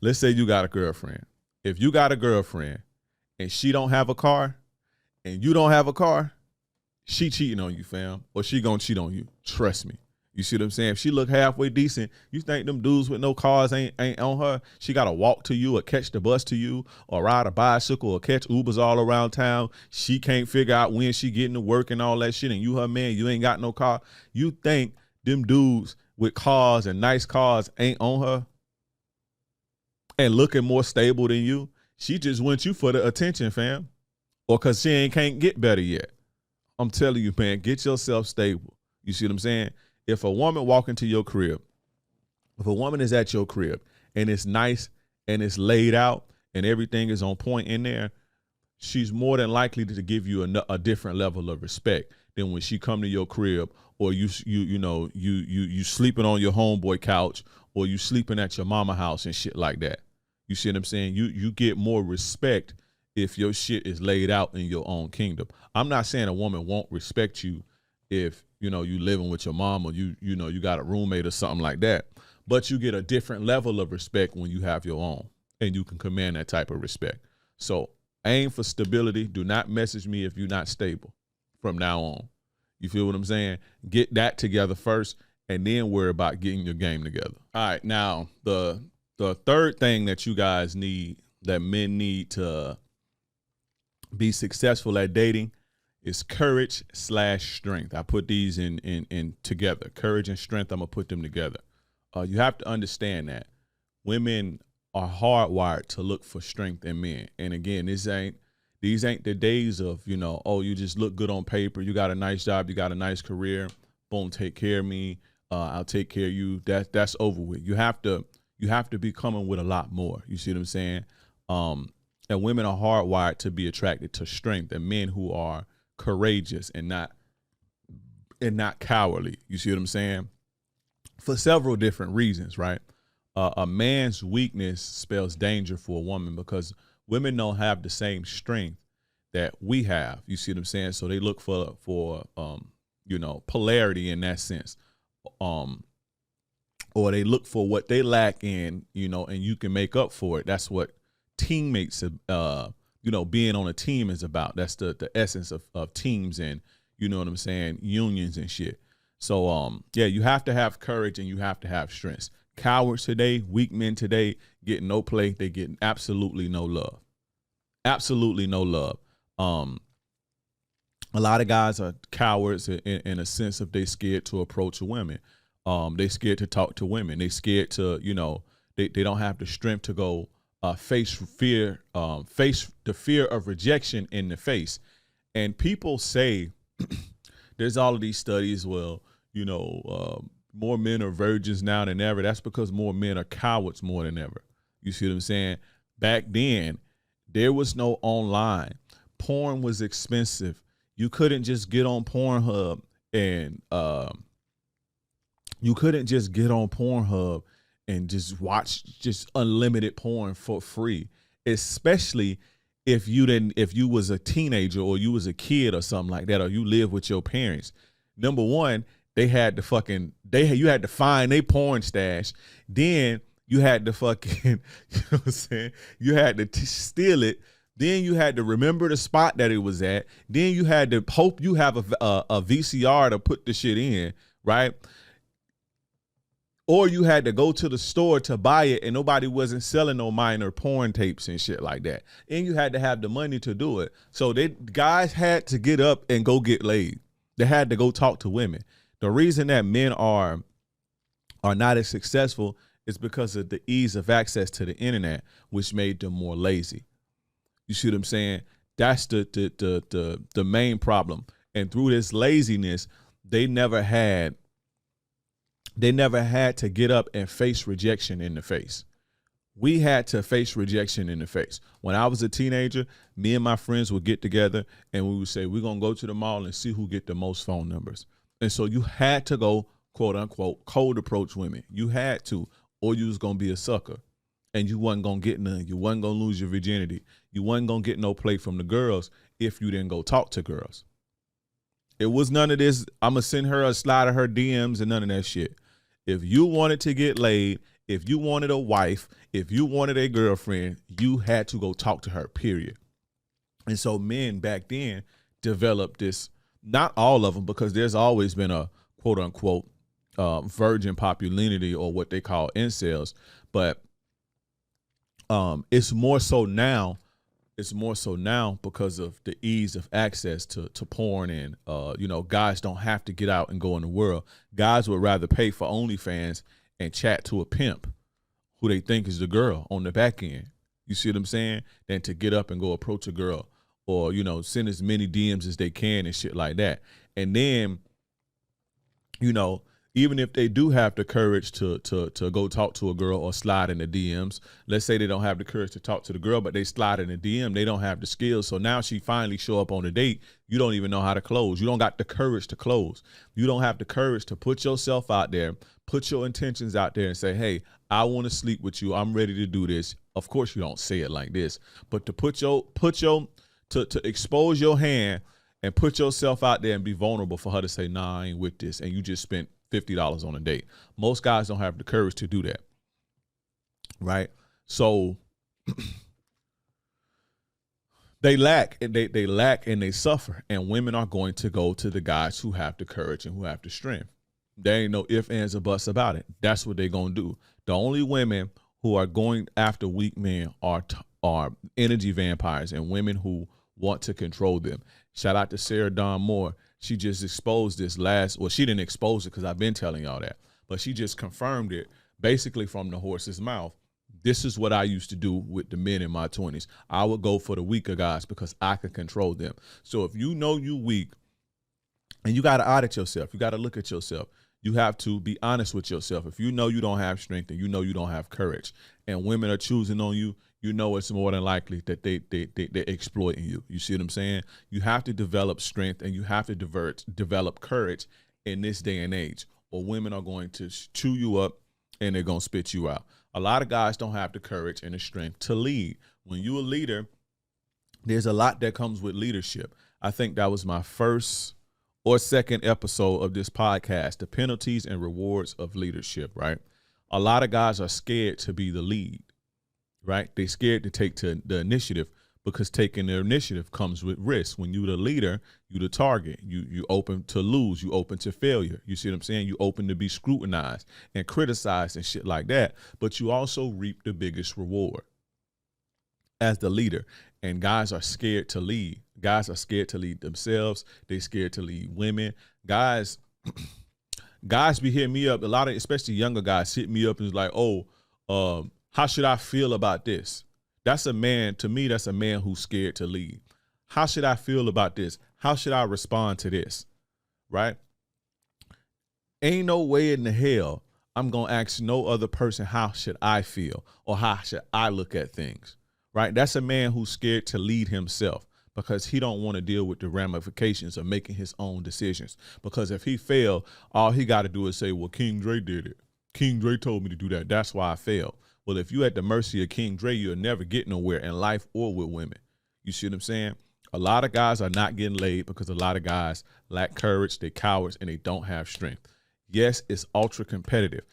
Let's say you got a girlfriend. If you got a girlfriend and she don't have a car and you don't have a car, she cheating on you, fam, or she gonna cheat on you. Trust me. You see what I'm saying? If she look halfway decent, you think them dudes with no cars ain't on her? She got to walk to you or catch the bus to you or ride a bicycle or catch Ubers all around town. She can't figure out when she getting to work and all that shit, and you her man, you ain't got no car. You think them dudes with cars and nice cars ain't on her and looking more stable than you? She just wants you for the attention, fam, or because she can't get better yet. I'm telling you, man, get yourself stable. You see what I'm saying? If a woman walk into your crib, if a woman is at your crib and it's nice and it's laid out and everything is on point in there, she's more than likely to give you a different level of respect than when she come to your crib or you sleeping on your homeboy couch or you sleeping at your mama house and shit like that. You see what I'm saying? You get more respect if your shit is laid out in your own kingdom. I'm not saying a woman won't respect you if you living with your mom or you got a roommate or something like that, but you get a different level of respect when you have your own and you can command that type of respect. So aim for stability. Do not message me if you're not stable from now on. You feel what I'm saying? Get that together first and then worry about getting your game together. All right, now the third thing that you guys need, that men need to be successful at dating, is courage/strength. I put these in together. Courage and strength, I'm gonna put them together. You have to understand that women are hardwired to look for strength in men. And again, these ain't the days of, you just look good on paper, you got a nice job, you got a nice career, boom, take care of me, I'll take care of you. That's over with. You have to be coming with a lot more. You see what I'm saying? And women are hardwired to be attracted to strength and men who are courageous and not cowardly. You see what I'm saying? For several different reasons, right? A man's weakness spells danger for a woman because women don't have the same strength that we have. You see what I'm saying? So they look for polarity in that sense. Or they look for what they lack in, and you can make up for it. That's what teammates, being on a team is about. That's the essence of teams and, you know what I'm saying, unions and shit. So, you have to have courage and you have to have strength. Cowards today, weak men today get no play. They get absolutely no love. Absolutely no love. A lot of guys are cowards in a sense of they scared to approach women. They scared to talk to women. They scared to, they don't have the strength to go face the fear of rejection in the face. And people say there's all of these studies, more men are virgins now than ever. That's because more men are cowards more than ever. You see what I'm saying? Back then, there was no online. Porn was expensive. You couldn't just get on Pornhub and just watch unlimited porn for free, especially if you was a teenager or you was a kid or something like that, or you live with your parents. Number one, you had to find a porn stash. Then you had to fucking, you had to steal it. Then you had to remember the spot that it was at. Then you had to hope you have a VCR to put the shit in, right? Or you had to go to the store to buy it and nobody wasn't selling no minor porn tapes and shit like that. And you had to have the money to do it. So guys had to get up and go get laid. They had to go talk to women. The reason that men are not as successful is because of the ease of access to the internet, which made them more lazy. You see what I'm saying? That's the main problem. And through this laziness, they never had to get up and face rejection in the face. We had to face rejection in the face. When I was a teenager, me and my friends would get together and we would say, we're going to go to the mall and see who get the most phone numbers. And so you had to go, quote unquote, cold approach women. You had to, or you was going to be a sucker and you wasn't going to get none. You wasn't going to lose your virginity. You wasn't going to get no play from the girls if you didn't go talk to girls. It was none of this, I'm going to send her a slide of her DMs and none of that shit. If you wanted to get laid, if you wanted a wife, if you wanted a girlfriend, you had to go talk to her, period. And so men back then developed this, not all of them, because there's always been a quote unquote virgin popularity or what they call incels, but it's more so now. It's more so now because of the ease of access to porn, and guys don't have to get out and go in the world. Guys would rather pay for OnlyFans and chat to a pimp who they think is the girl on the back end. You see what I'm saying? Than to get up and go approach a girl, or send as many DMs as they can and shit like that. And then, even if they do have the courage to go talk to a girl or slide in the DMs, let's say they don't have the courage to talk to the girl, but they slide in the DM, they don't have the skills. So now she finally show up on a date. You don't even know how to close. You don't got the courage to close. You don't have the courage to put yourself out there, put your intentions out there and say, hey, I want to sleep with you. I'm ready to do this. Of course you don't say it like this, but to expose your hand and put yourself out there and be vulnerable for her to say, nah, I ain't with this. And you just spent $50 on a date. Most guys don't have the courage to do that. Right? So they lack and they suffer. And women are going to go to the guys who have the courage and who have the strength. There ain't no ifs, ands, or buts about it. That's what they're going to do. The only women who are going after weak men are energy vampires and women who want to control them. Shout out to Sarah Dawn Moore. She just exposed this she didn't expose it because I've been telling y'all that, but she just confirmed it basically from the horse's mouth. This is what I used to do with the men in my 20s. I would go for the weaker guys because I could control them. So if you know you weak, and you got to audit yourself, you got to look at yourself. You have to be honest with yourself. If you know you don't have strength and you know you don't have courage, and women are choosing on you, it's more than likely that they're exploiting you. You see what I'm saying? You have to develop strength and you have to develop courage in this day and age, or women are going to chew you up and they're going to spit you out. A lot of guys don't have the courage and the strength to lead. When you're a leader, there's a lot that comes with leadership. I think that was my first or second episode of this podcast, the penalties and rewards of leadership, right? A lot of guys are scared to be the lead, right? They're scared to take the initiative because taking the initiative comes with risk. When you're the leader, you're the target. You open to lose. You open to failure. You see what I'm saying? You open to be scrutinized and criticized and shit like that. But you also reap the biggest reward as the leader. And guys are scared to lead. Guys are scared to lead themselves. They're scared to lead women. Guys be hitting me up. A lot of, especially younger guys, hit me up and is like, how should I feel about this? That's a man, to me, that's a man who's scared to lead. How should I feel about this? How should I respond to this? Right? Ain't no way in the hell I'm going to ask no other person, how should I feel? Or how should I look at things? Right? That's a man who's scared to lead himself because he don't want to deal with the ramifications of making his own decisions. Because if he failed, all he got to do is say, well, King Dre did it. King Dre told me to do that. That's why I failed. Well, if you're at the mercy of King Dre, you'll never get nowhere in life or with women. You see what I'm saying? A lot of guys are not getting laid because a lot of guys lack courage, they're cowards, and they don't have strength. Yes, it's ultra competitive,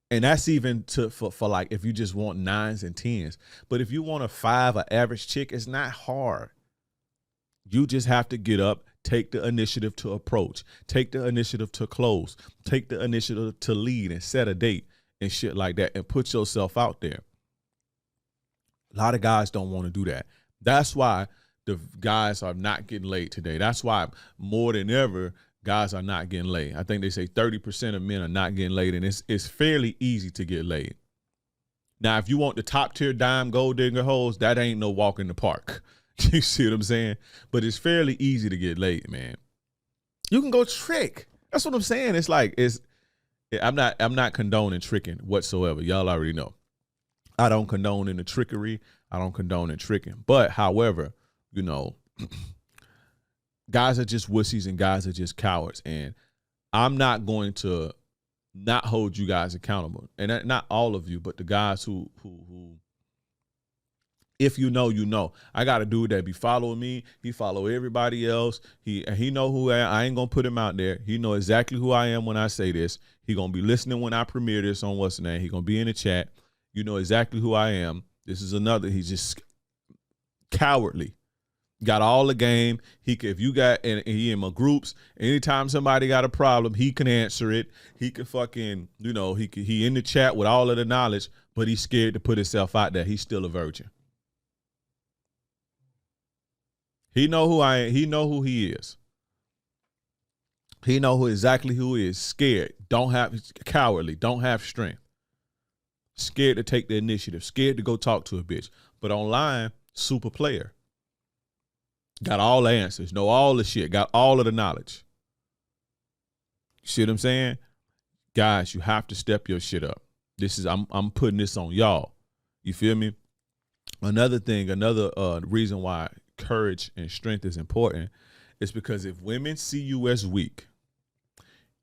and that's even for like if you just want 9s and 10s. But if you want a 5, an average chick, it's not hard. You just have to get up, take the initiative to approach, take the initiative to close, take the initiative to lead and set a date and shit like that, and put yourself out there. A lot of guys don't want to do that. That's why the guys are not getting laid today. That's why more than ever, guys are not getting laid. I think they say 30% of men are not getting laid, and it's fairly easy to get laid. Now, if you want the top tier dime gold digger hoes, that ain't no walk in the park. You see what I'm saying? But it's fairly easy to get laid, man. You can go trick. That's what I'm saying. It's like I'm not condoning tricking whatsoever. Y'all already know. I don't condone in the trickery. I don't condone in tricking. But however, guys are just wussies and guys are just cowards. And I'm not going to not hold you guys accountable. And not all of you, but the guys who if you know, you know. I got a dude that be following me. He follow everybody else. He know who I am. I ain't going to put him out there. He know exactly who I am when I say this. He going to be listening when I premiere this on what's the name. He going to be in the chat. You know exactly who I am. This is another. He's just cowardly. Got all the game. He can, if you got, and he in my groups, anytime somebody got a problem, he can answer it. He can fucking, he in the chat with all of the knowledge, but he's scared to put himself out there. He's still a virgin. He know who I am. He know who he is. He know exactly who he is. Scared. Cowardly. Don't have strength. Scared to take the initiative. Scared to go talk to a bitch. But online, super player. Got all the answers. Know all the shit. Got all of the knowledge. You see what I'm saying? Guys, you have to step your shit up. I'm putting this on y'all. You feel me? Another reason why courage and strength is important is because if women see you as weak,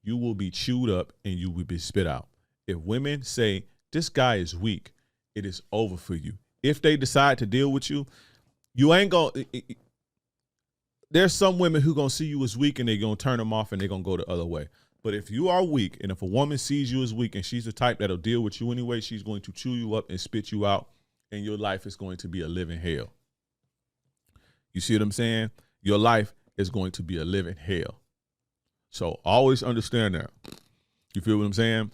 you will be chewed up and you will be spit out. If women say, this guy is weak, it is over for you. If they decide to deal with you, you ain't going to... There's some women who going to see you as weak and they're going to turn them off and they're going to go the other way. But if you are weak, and if a woman sees you as weak and she's the type that'll deal with you anyway, she's going to chew you up and spit you out, and your life is going to be a living hell. You see what I'm saying? Your life is going to be a living hell. So always understand that. You feel what I'm saying?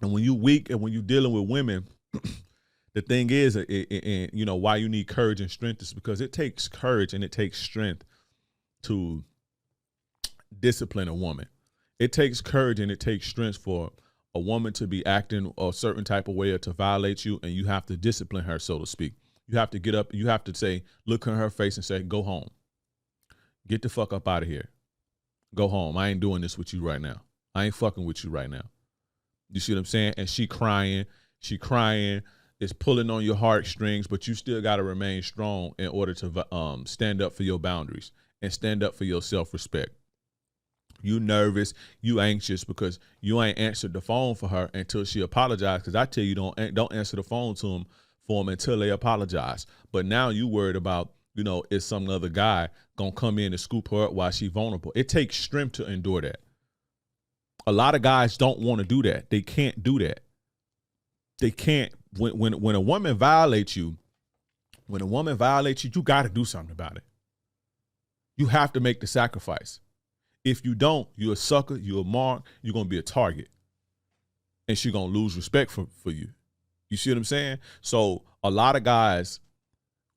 And when you're weak and when you're dealing with women, the thing is, and why you need courage and strength is because it takes courage and it takes strength to discipline a woman. It takes courage and it takes strength for a woman to be acting a certain type of way or to violate you, and you have to discipline her, so to speak. You have to get up, you have to say, look in her face and say, go home. Get the fuck up out of here. Go home. I ain't doing this with you right now. I ain't fucking with you right now. You see what I'm saying? And she crying. It's pulling on your heartstrings, but you still got to remain strong in order to stand up for your boundaries and stand up for your self-respect. You nervous, you anxious because you ain't answered the phone for her until she apologized. Because I tell you, don't answer the phone for them until they apologize. But now you worried about, is some other guy gonna come in and scoop her up while she's vulnerable? It takes strength to endure that. A lot of guys don't want to do that. They can't do that. They can't. When a woman violates you, you got to do something about it. You have to make the sacrifice. If you don't, you're a sucker, you're a mark, you're going to be a target. And she's going to lose respect for you. You see what I'm saying? So a lot of guys,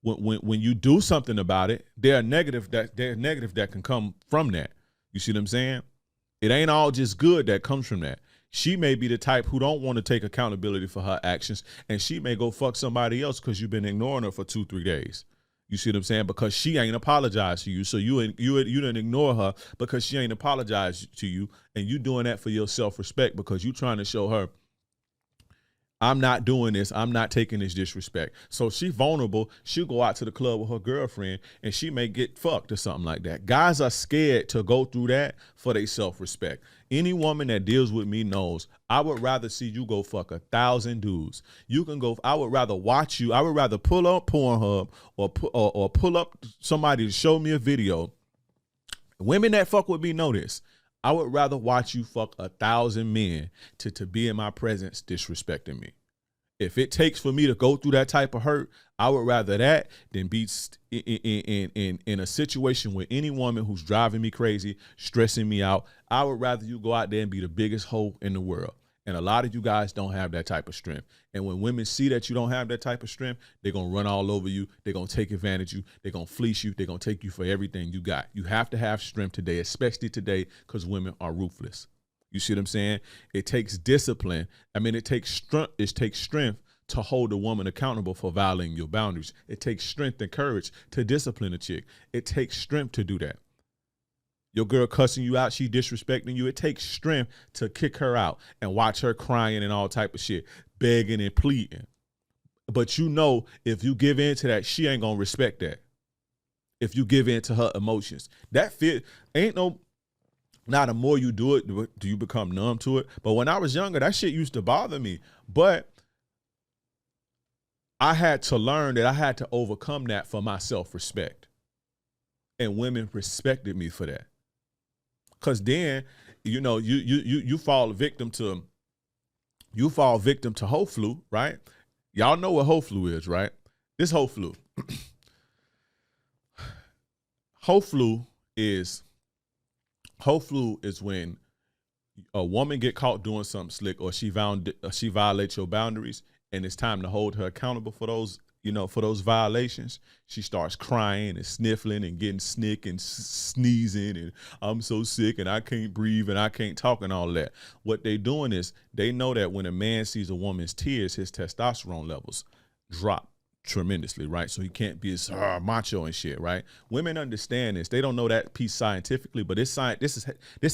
when you do something about it, there's negative that can come from that. You see what I'm saying? It ain't all just good that comes from that. She may be the type who don't want to take accountability for her actions, and she may go fuck somebody else because you've been ignoring her for 2-3 days. You see what I'm saying? Because she ain't apologized to you. So you didn't ignore her because she ain't apologized to you, and you doing that for your self-respect because you trying to show her, I'm not doing this. I'm not taking this disrespect. So she vulnerable. She'll go out to the club with her girlfriend and she may get fucked or something like that. Guys are scared to go through that for their self-respect. Any woman that deals with me knows I would rather see you go fuck 1,000 dudes. You can go. I would rather watch you. I would rather pull up Pornhub or pull up somebody to show me a video. Women that fuck with me know this. I would rather watch you fuck 1,000 men to be in my presence disrespecting me. If it takes for me to go through that type of hurt, I would rather that than be in a situation with any woman who's driving me crazy, stressing me out. I would rather you go out there and be the biggest hoe in the world. And a lot of you guys don't have that type of strength. And when women see that you don't have that type of strength, they're going to run all over you. They're going to take advantage of you. They're going to fleece you. They're going to take you for everything you got. You have to have strength today, especially today, because women are ruthless. You see what I'm saying? It takes discipline. I mean, it takes strength to hold a woman accountable for violating your boundaries. It takes strength and courage to discipline a chick. It takes strength to do that. Your girl cussing you out, she disrespecting you. It takes strength to kick her out and watch her crying and all type of shit, begging and pleading. But you know, if you give in to that, she ain't gonna respect that. If you give in to her emotions, that fit ain't no. Now, the more you do it, do you become numb to it? But when I was younger, that shit used to bother me. But I had to learn that I had to overcome that for my self-respect. And women respected me for that. Because then, you know, you fall victim to hoe flu, right? Y'all know what hoe flu is, right? This hoe flu. is hoe flu is when a woman get caught doing something slick, or she violates your boundaries, and it's time to hold her accountable for those, for those violations. She starts crying and sniffling and getting sick and sneezing, and I'm so sick and I can't breathe and I can't talk and all that. What they doing is they know that when a man sees a woman's tears, his testosterone levels drop tremendously, right? So he can't be as macho and shit, right? Women understand this. They don't know that piece scientifically, but this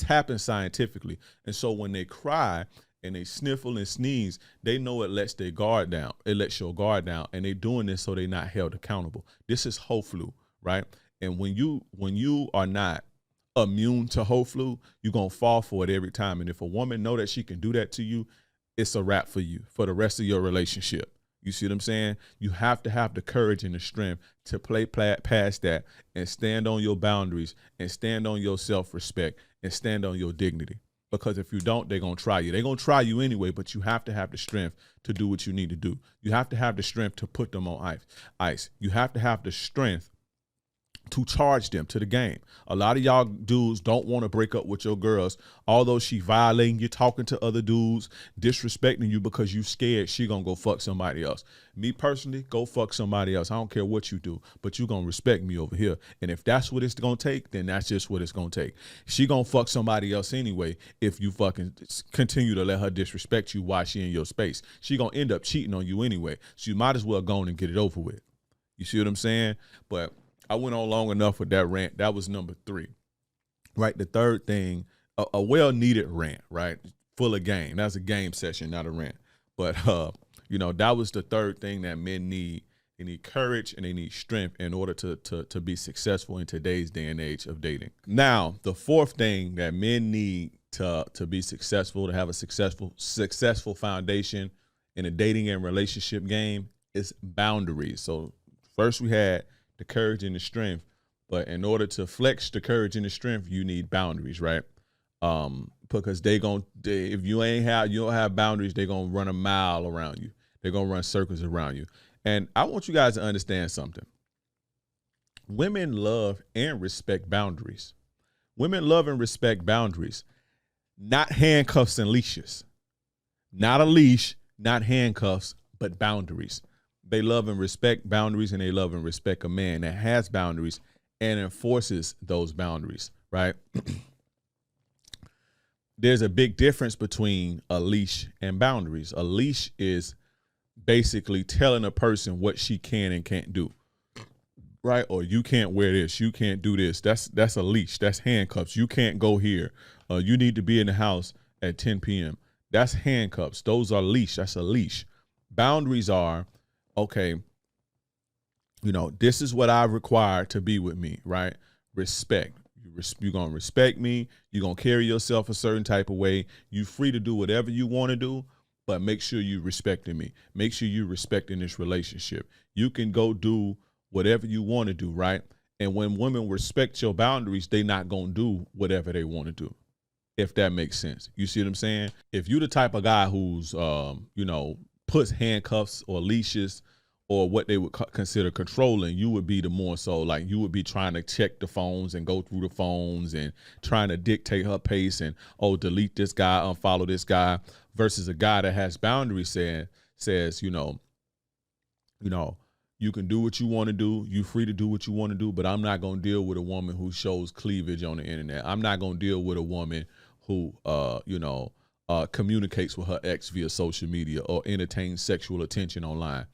happens scientifically. And so when they cry and they sniffle and sneeze, they know it lets their guard down. It lets your guard down, and they're doing this so they're not held accountable. This is hoe flu, right? And when you are not immune to hoe flu, you're gonna fall for it every time. And if a woman know that she can do that to you, it's a wrap for you for the rest of your relationship. You see what I'm saying? You have to have the courage and the strength to play past that and stand on your boundaries and stand on your self-respect and stand on your dignity. Because if you don't, they're going to try you. They're going to try you anyway, but you have to have the strength to do what you need to do. You have to have the strength to put them on ice. You have to have the strength to charge them to the game. A lot of y'all dudes don't want to break up with your girls, although she violating you, talking to other dudes, disrespecting you because you scared she gonna go fuck somebody else. Me personally, go fuck somebody else. I don't care what you do, but you gonna respect me over here. And if that's what it's gonna take, then that's just what it's gonna take. She gonna fuck somebody else anyway if you fucking continue to let her disrespect you while she in your space. She gonna end up cheating on you anyway, so you might as well go on and get it over with. You see what I'm saying? But I went on long enough with that rant. That was number 3, right? The third thing, a well-needed rant, right? Full of game. That's a game session, not a rant. But, that was the third thing that men need. They need courage and they need strength in order to be successful in today's day and age of dating. Now, the fourth thing that men need to be successful, to have a successful foundation in a dating and relationship game is boundaries. So first we had the courage and the strength, but in order to flex the courage and the strength, you need boundaries, right? Because if you don't have boundaries, they're gonna run a mile around you. They're gonna run circles around you. And I want you guys to understand something. Women love and respect boundaries. Women love and respect boundaries, not handcuffs and leashes. Not a leash, not handcuffs, but boundaries. They love and respect boundaries, and they love and respect a man that has boundaries and enforces those boundaries, right? There's a big difference between a leash and boundaries. A leash is basically telling a person what she can and can't do, right? Or you can't wear this, you can't do this. That's a leash. That's handcuffs. You can't go here. You need to be in the house at 10 p.m. That's handcuffs. Those are leash. That's a leash. Boundaries are, okay, this is what I require to be with me, right? Respect. You're going to respect me. You're going to carry yourself a certain type of way. You're free to do whatever you want to do, but make sure you respecting me. Make sure you respecting this relationship. You can go do whatever you want to do, right? And when women respect your boundaries, they not going to do whatever they want to do, if that makes sense. You see what I'm saying? If you're the type of guy who's, puts handcuffs or leashes or what they would consider controlling, you would be the more so like you would be trying to check the phones and go through the phones and trying to dictate her pace and, delete this guy, unfollow this guy, versus a guy that has boundaries says, you can do what you want to do. You're free to do what you want to do, but I'm not going to deal with a woman who shows cleavage on the internet. I'm not going to deal with a woman who, communicates with her ex via social media or entertains sexual attention online.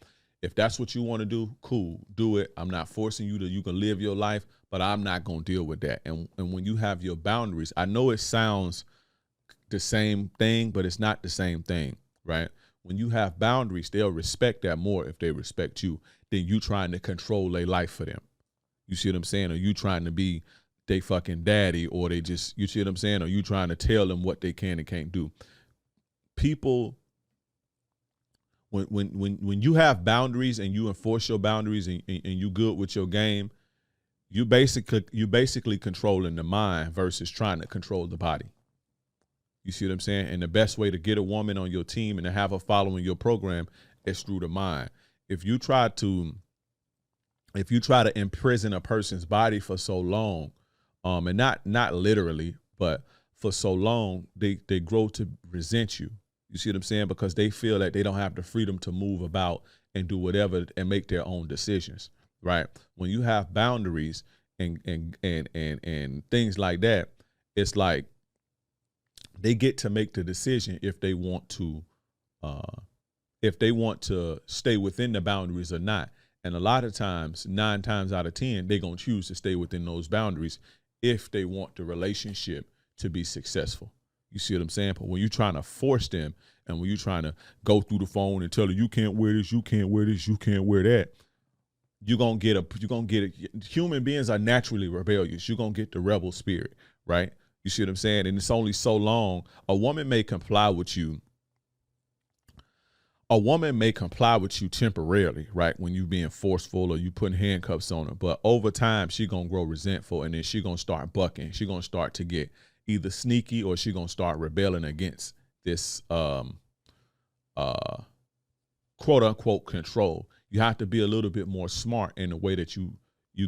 If that's what you want to do, cool, do it. I'm not forcing you you can live your life, but I'm not going to deal with that. And when you have your boundaries, I know it sounds the same thing, but it's not the same thing, right? When you have boundaries, they'll respect that more if they respect you than you trying to control their life for them. You see what I'm saying? Or you trying to be they fucking daddy, or they just, you see what I'm saying? Or you trying to tell them what they can and can't do. People, when you have boundaries and you enforce your boundaries and you good with your game, you basically controlling the mind versus trying to control the body. You see what I'm saying? And the best way to get a woman on your team and to have her following your program is through the mind. If you try to if you try to imprison a person's body for so long, and not literally, but for so long, they grow to resent you. You see what I'm saying? Because they feel that they don't have the freedom to move about and do whatever and make their own decisions, right? When you have boundaries and things like that, it's like they get to make the decision if they want to stay within the boundaries or not. And a lot of times, 9 times out of 10, they're going to choose to stay within those boundaries if they want the relationship to be successful. You see what I'm saying? But when you're trying to force them and when you're trying to go through the phone and tell her, you can't wear this, you can't wear this, you can't wear that, you're going to get it. Human beings are naturally rebellious. You're going to get the rebel spirit, right? You see what I'm saying? And it's only so long. A woman may comply with you temporarily, right? When you being forceful or you putting handcuffs on her. But over time, she going to grow resentful, and then she going to start bucking. She going to start to get either sneaky, or she going to start rebelling against this quote unquote control. You have to be a little bit more smart in the way that you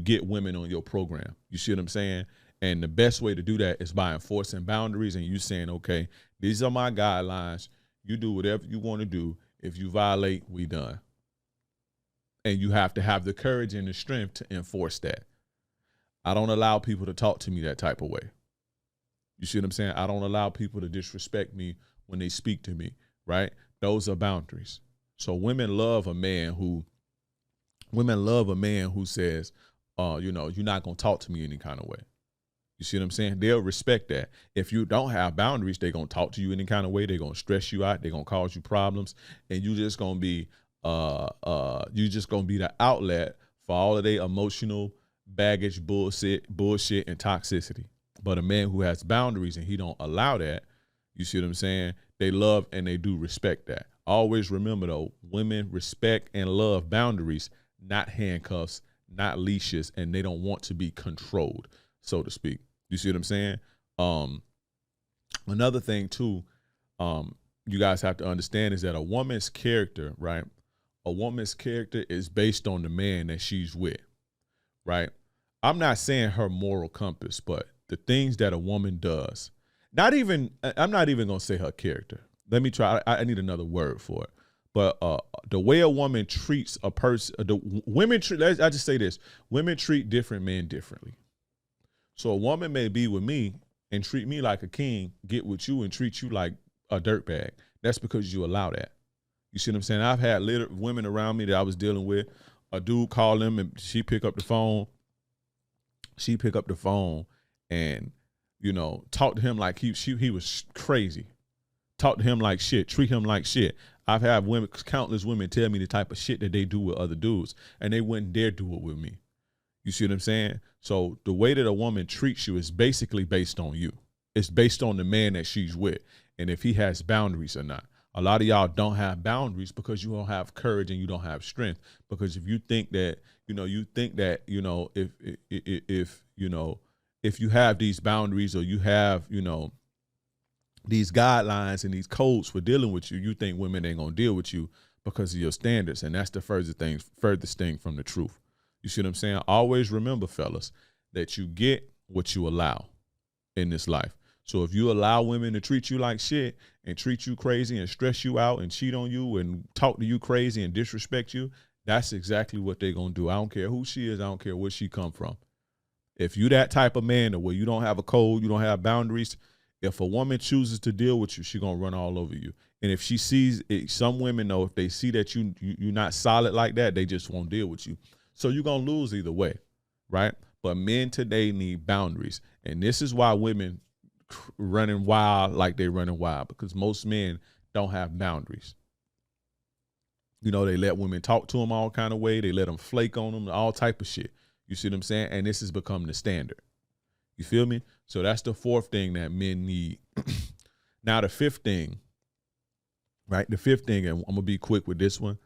get women on your program. You see what I'm saying? And the best way to do that is by enforcing boundaries and you saying, okay, these are my guidelines. You do whatever you want to do. If you violate, we done. And you have to have the courage and the strength to enforce that. I don't allow people to talk to me that type of way. You see what I'm saying? I don't allow people to disrespect me when they speak to me, right? Those are boundaries. So women love a man who says, you're not going to talk to me any kind of way. You see what I'm saying? They'll respect that. If you don't have boundaries, they're going to talk to you any kind of way. They're going to stress you out. They're going to cause you problems. And you just going to be, the outlet for all of their emotional baggage, bullshit, and toxicity. But a man who has boundaries and he don't allow that, you see what I'm saying? They love and they do respect that. Always remember though, women respect and love boundaries, not handcuffs, not leashes, and they don't want to be controlled, so to speak. You see what I'm saying? Another thing too, you guys have to understand is that a woman's character, right? A woman's character is based on the man that she's with, right? I'm not saying her moral compass, but the things that a woman does. I'm not even gonna say her character. Let me try. I need another word for it. But the way a woman treats a person, I just say this: women treat different men differently. So a woman may be with me and treat me like a king, get with you and treat you like a dirtbag. That's because you allow that. You see what I'm saying? I've had women around me that I was dealing with. A dude called them and she pick up the phone. She pick up the phone and, talk to him like he was crazy. Talk to him like shit. Treat him like shit. I've had countless women tell me the type of shit that they do with other dudes, and they wouldn't dare do it with me. You see what I'm saying? So the way that a woman treats you is basically based on you. It's based on the man that she's with and if he has boundaries or not. A lot of y'all don't have boundaries because you don't have courage and you don't have strength. Because if you think that, if you have these boundaries or you have, these guidelines and these codes for dealing with you, you think women ain't gonna deal with you because of your standards. And that's the furthest thing from the truth. You see what I'm saying? Always remember, fellas, that you get what you allow in this life. So if you allow women to treat you like shit and treat you crazy and stress you out and cheat on you and talk to you crazy and disrespect you, that's exactly what they're going to do. I don't care who she is. I don't care where she come from. If you that type of man where you don't have a code, you don't have boundaries, if a woman chooses to deal with you, she's going to run all over you. And if she sees it, some women know if they see that you're not solid like that, they just won't deal with you. So you're going to lose either way, right? But men today need boundaries. And this is why women running wild like they're running wild, because most men don't have boundaries. They let women talk to them all kind of way. They let them flake on them, all type of shit. You see what I'm saying? And this has become the standard. You feel me? So that's the fourth thing that men need. Now the fifth thing, right? The fifth thing, and I'm going to be quick with this one.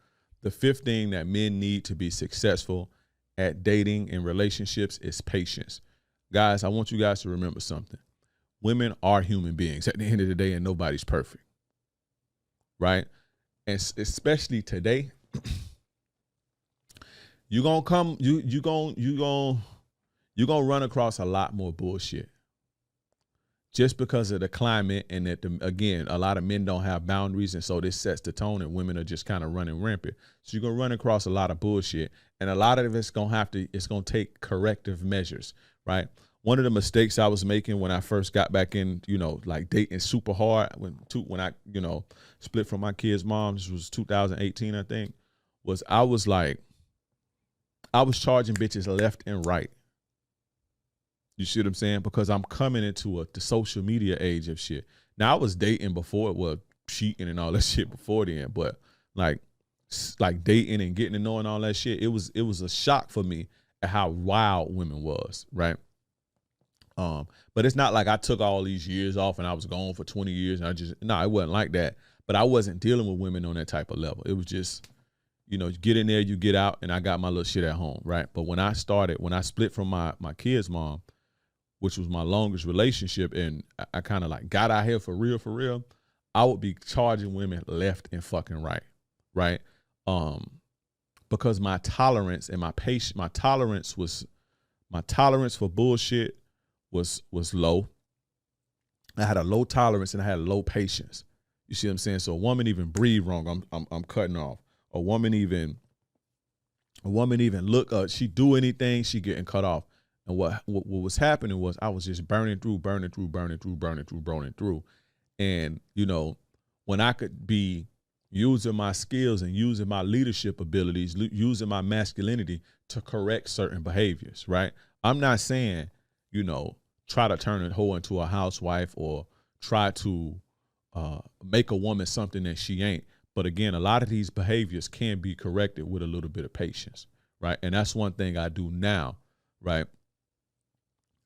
The fifth thing that men need to be successful at dating and relationships is patience. Guys, I want you guys to remember something. Women are human beings at the end of the day, and nobody's perfect, right? And especially today, You gonna come, you gonna run across a lot more bullshit just because of the climate, and that again, a lot of men don't have boundaries, and so this sets the tone, and women are just kind of running rampant. So you're gonna run across a lot of bullshit, and a lot of it's gonna take corrective measures, right? One of the mistakes I was making when I first got back in, like dating super hard, when I, split from my kid's mom, this was 2018, I think, was I was charging bitches left and right. You see what I'm saying? Because I'm coming into the social media age of shit. Now, I was dating before, cheating and all that shit before then, but like dating and getting to know and all that shit, it was a shock for me at how wild women was, right? But it's not like I took all these years off and I was gone for 20 years and it wasn't like that. But I wasn't dealing with women on that type of level. It was just, you get in there, you get out, and I got my little shit at home, right? But when I split from my kid's mom, which was my longest relationship, and I kind of like got out here for real, I would be charging women left and fucking right, right? Because my tolerance and my tolerance for bullshit was low. I had a low tolerance and I had low patience. You see what I'm saying? So a woman even breathe wrong, I'm cutting off. A woman even look, she do anything, she getting cut off. And what was happening was I was just burning through. And, when I could be using my skills and using my leadership abilities, using my masculinity to correct certain behaviors, right? I'm not saying, try to turn a hoe into a housewife or try to make a woman something that she ain't. But again, a lot of these behaviors can be corrected with a little bit of patience, right? And that's one thing I do now, right?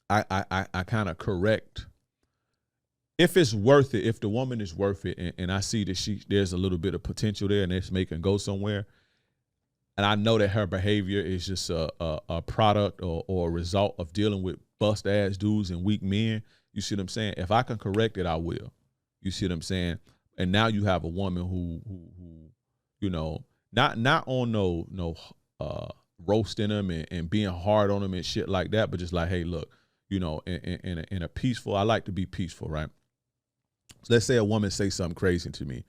I kind of correct if it's worth it, if the woman is worth it, and I see that there's a little bit of potential there and it's making go somewhere, and I know that her behavior is just a product or a result of dealing with bust ass dudes and weak men. You see what I'm saying? If I can correct it, I will. You see what I'm saying? And now you have a woman who not on no roasting them and being hard on them and shit like that, but just like, hey, look, in a peaceful, I like to be peaceful, right? So let's say a woman say something crazy to me,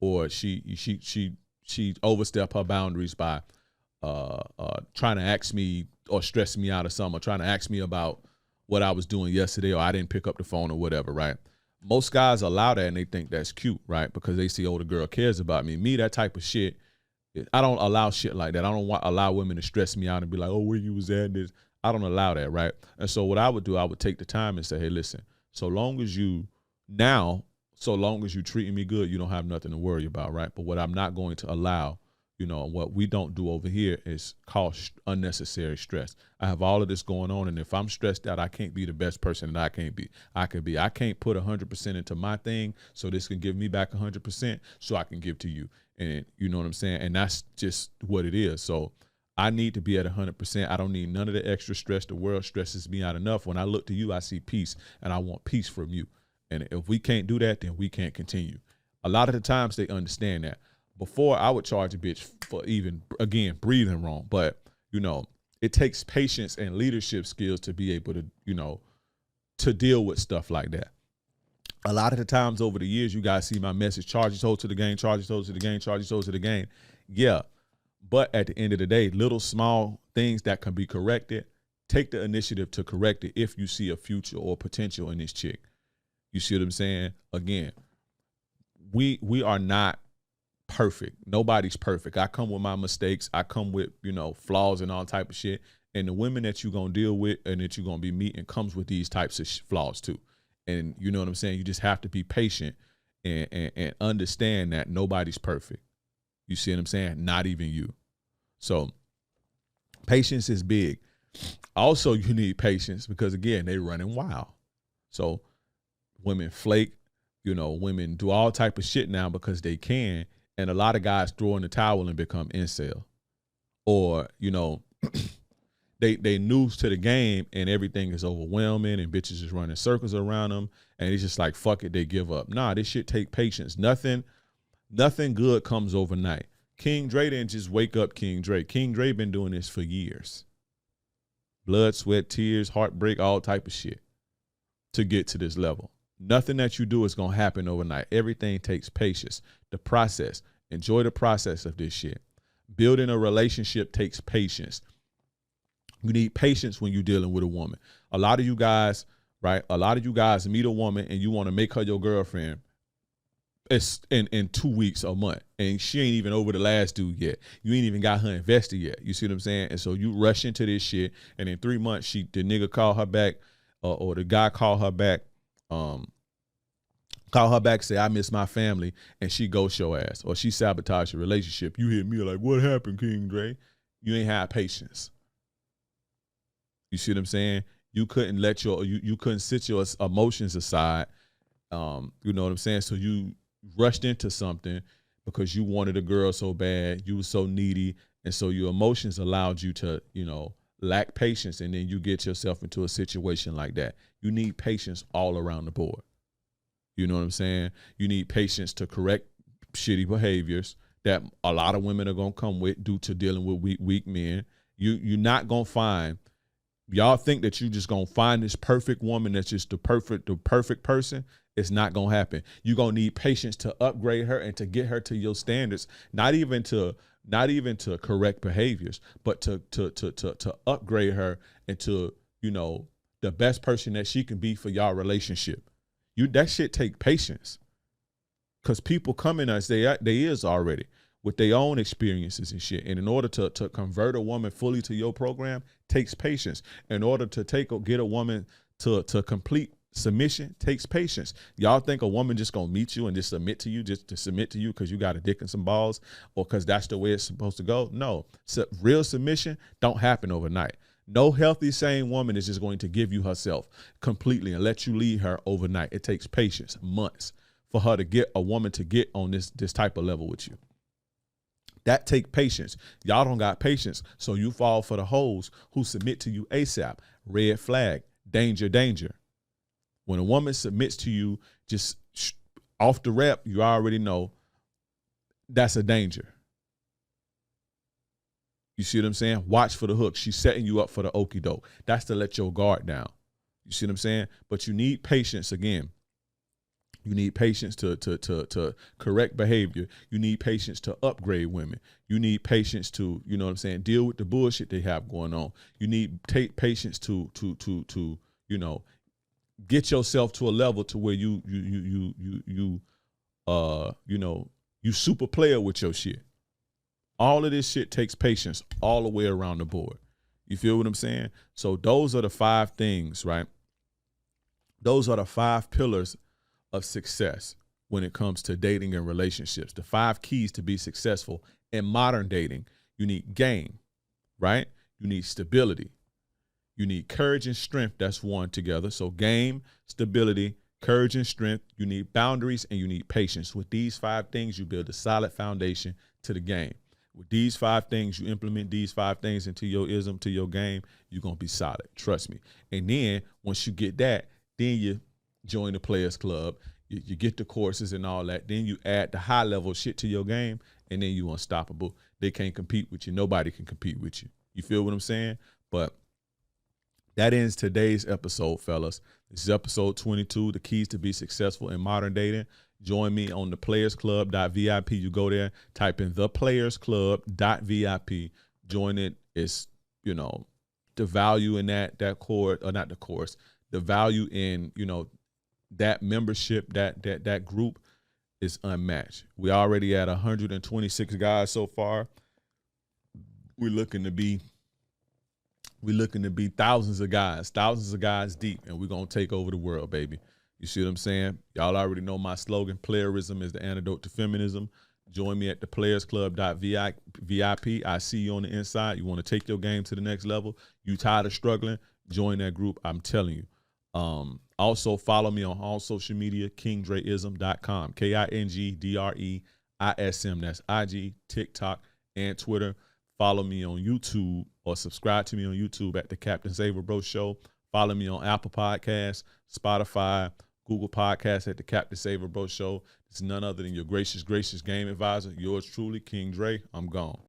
or she overstep her boundaries by trying to ask me or stress me out or something, or trying to ask me about what I was doing yesterday, or I didn't pick up the phone or whatever, right? Most guys allow that and they think that's cute, right? Because they see, oh, the girl cares about me. Me, that type of shit, I don't allow shit like that. I don't allow women to stress me out and be like, oh, where you was at this. I don't allow that, right? And so what I would do, I would take the time and say, hey, listen, so long as you treating me good, you don't have nothing to worry about, right? But what I'm not going to allow, what we don't do over here is cause unnecessary stress. I have all of this going on, and if I'm stressed out, I can't be the best person that I can be. I can't put 100% into my thing, so this can give me back 100%, so I can give to you. And you know what I'm saying? And that's just what it is. So I need to be at 100%. I don't need none of the extra stress. The world stresses me out enough. When I look to you, I see peace, and I want peace from you. And if we can't do that, then we can't continue. A lot of the times they understand that. Before, I would charge a bitch for even, again, breathing wrong. But, it takes patience and leadership skills to be able to, to deal with stuff like that. A lot of the times over the years, you guys see my message, charge your soul to the game, charge your soul to the game, charge your soul to the game. Yeah. But at the end of the day, little small things that can be corrected, take the initiative to correct it if you see a future or potential in this chick. You see what I'm saying? Again, we are not perfect. Nobody's perfect. I come with my mistakes. I come with, flaws and all type of shit. And the women that you're going to deal with and that you're going to be meeting comes with these types of flaws too. And you know what I'm saying? You just have to be patient and understand that nobody's perfect. You see what I'm saying? Not even you. So patience is big. Also, you need patience because, again, they running wild. So women flake, women do all type of shit now because they can. And a lot of guys throw in the towel and become incel. Or, they news to the game and everything is overwhelming and bitches is running circles around them. And it's just like, fuck it, they give up. Nah, this shit take patience. Nothing good comes overnight. King Dre didn't just wake up King Dre. King Dre been doing this for years. Blood, sweat, tears, heartbreak, all type of shit to get to this level. Nothing that you do is going to happen overnight. Everything takes patience. The process. Enjoy the process of this shit. Building a relationship takes patience. You need patience when you're dealing with a woman. A lot of you guys, right? A lot of you guys meet a woman and you want to make her your girlfriend. It's in 2 weeks or a month, and she ain't even over the last dude yet. You ain't even got her invested yet. You see what I'm saying? And so you rush into this shit, and in 3 months, the nigga call her back, or the guy call her back, say, I miss my family, and she ghost your ass, or she sabotage your relationship. You hit me like, what happened, King Dre? You ain't have patience. You see what I'm saying? You couldn't let you couldn't sit your emotions aside. You know what I'm saying? So you rushed into something because you wanted a girl so bad, you were so needy, and so your emotions allowed you to, lack patience, and then you get yourself into a situation like that. You need patience all around the board. You know what I'm saying? You need patience to correct shitty behaviors that a lot of women are gonna come with due to dealing with weak men. You're not gonna find. Y'all think that you just gonna find this perfect woman that's just the perfect person. It's not gonna happen. You're gonna need patience to upgrade her and to get her to your standards. Not even to correct behaviors, but to upgrade her into the best person that she can be for y'all relationship. That shit take patience, because people come in as they is already with their own experiences and shit. And in order to convert a woman fully to your program takes patience. In order to get a woman to complete submission takes patience. Y'all think a woman just gonna meet you and just submit to you because you got a dick and some balls, or because that's the way it's supposed to go? No, real submission don't happen overnight. No healthy, sane woman is just going to give you herself completely and let you lead her overnight. It takes patience, months, for her to get a woman to get on this type of level with you. That take patience. Y'all don't got patience, so you fall for the hoes who submit to you ASAP. Red flag, danger, danger. When a woman submits to you just off the rep, you already know that's a danger. You see what I'm saying? Watch for the hook. She's setting you up for the okie doke. That's to let your guard down. You see what I'm saying? But you need patience again. You need patience to correct behavior. You need patience to upgrade women. You need patience to, deal with the bullshit they have going on. You need patience to get yourself to a level to where you super player with your shit. All of this shit takes patience all the way around the board. You feel what I'm saying? So those are the 5 things, right? Those are the 5 pillars of success when it comes to dating and relationships. The 5 keys to be successful in modern dating. You need game, right? You need stability. You need courage and strength. That's one together. So game, stability, courage and strength. You need boundaries, and you need patience. With these 5 things, you build a solid foundation to the game. With these 5 things, you implement these 5 things into your ism, to your game, you're going to be solid. Trust me. And then once you get that, then you join the Players Club. You get the courses and all that. Then you add the high level shit to your game, and then you unstoppable. They can't compete with you. Nobody can compete with you. You feel what I'm saying? But that ends today's episode, fellas. This is episode 22, the keys to be successful in modern dating. Join me on the playersclub.vip. You go there, type in theplayersclub.vip. Join it. It's, the value in that course, or not the course, the value in, that membership, that group is unmatched. We already at 126 guys so far. We're looking to be thousands of guys deep, and we're going to take over the world, baby. You see what I'm saying? Y'all already know my slogan, playerism is the antidote to feminism. Join me at the playersclub.vip. I see you on the inside. You want to take your game to the next level. You tired of struggling? Join that group. I'm telling you. Also follow me on all social media, kingdreism.com, KINGDREISM. That's IG, TikTok, and Twitter. Follow me on YouTube, or subscribe to me on YouTube at the Captain Xavier Bro Show. Follow me on Apple Podcasts, Spotify, Google Podcasts at the Captain Saver Bro Show. It's none other than your gracious game advisor. Yours truly, King Dre. I'm gone.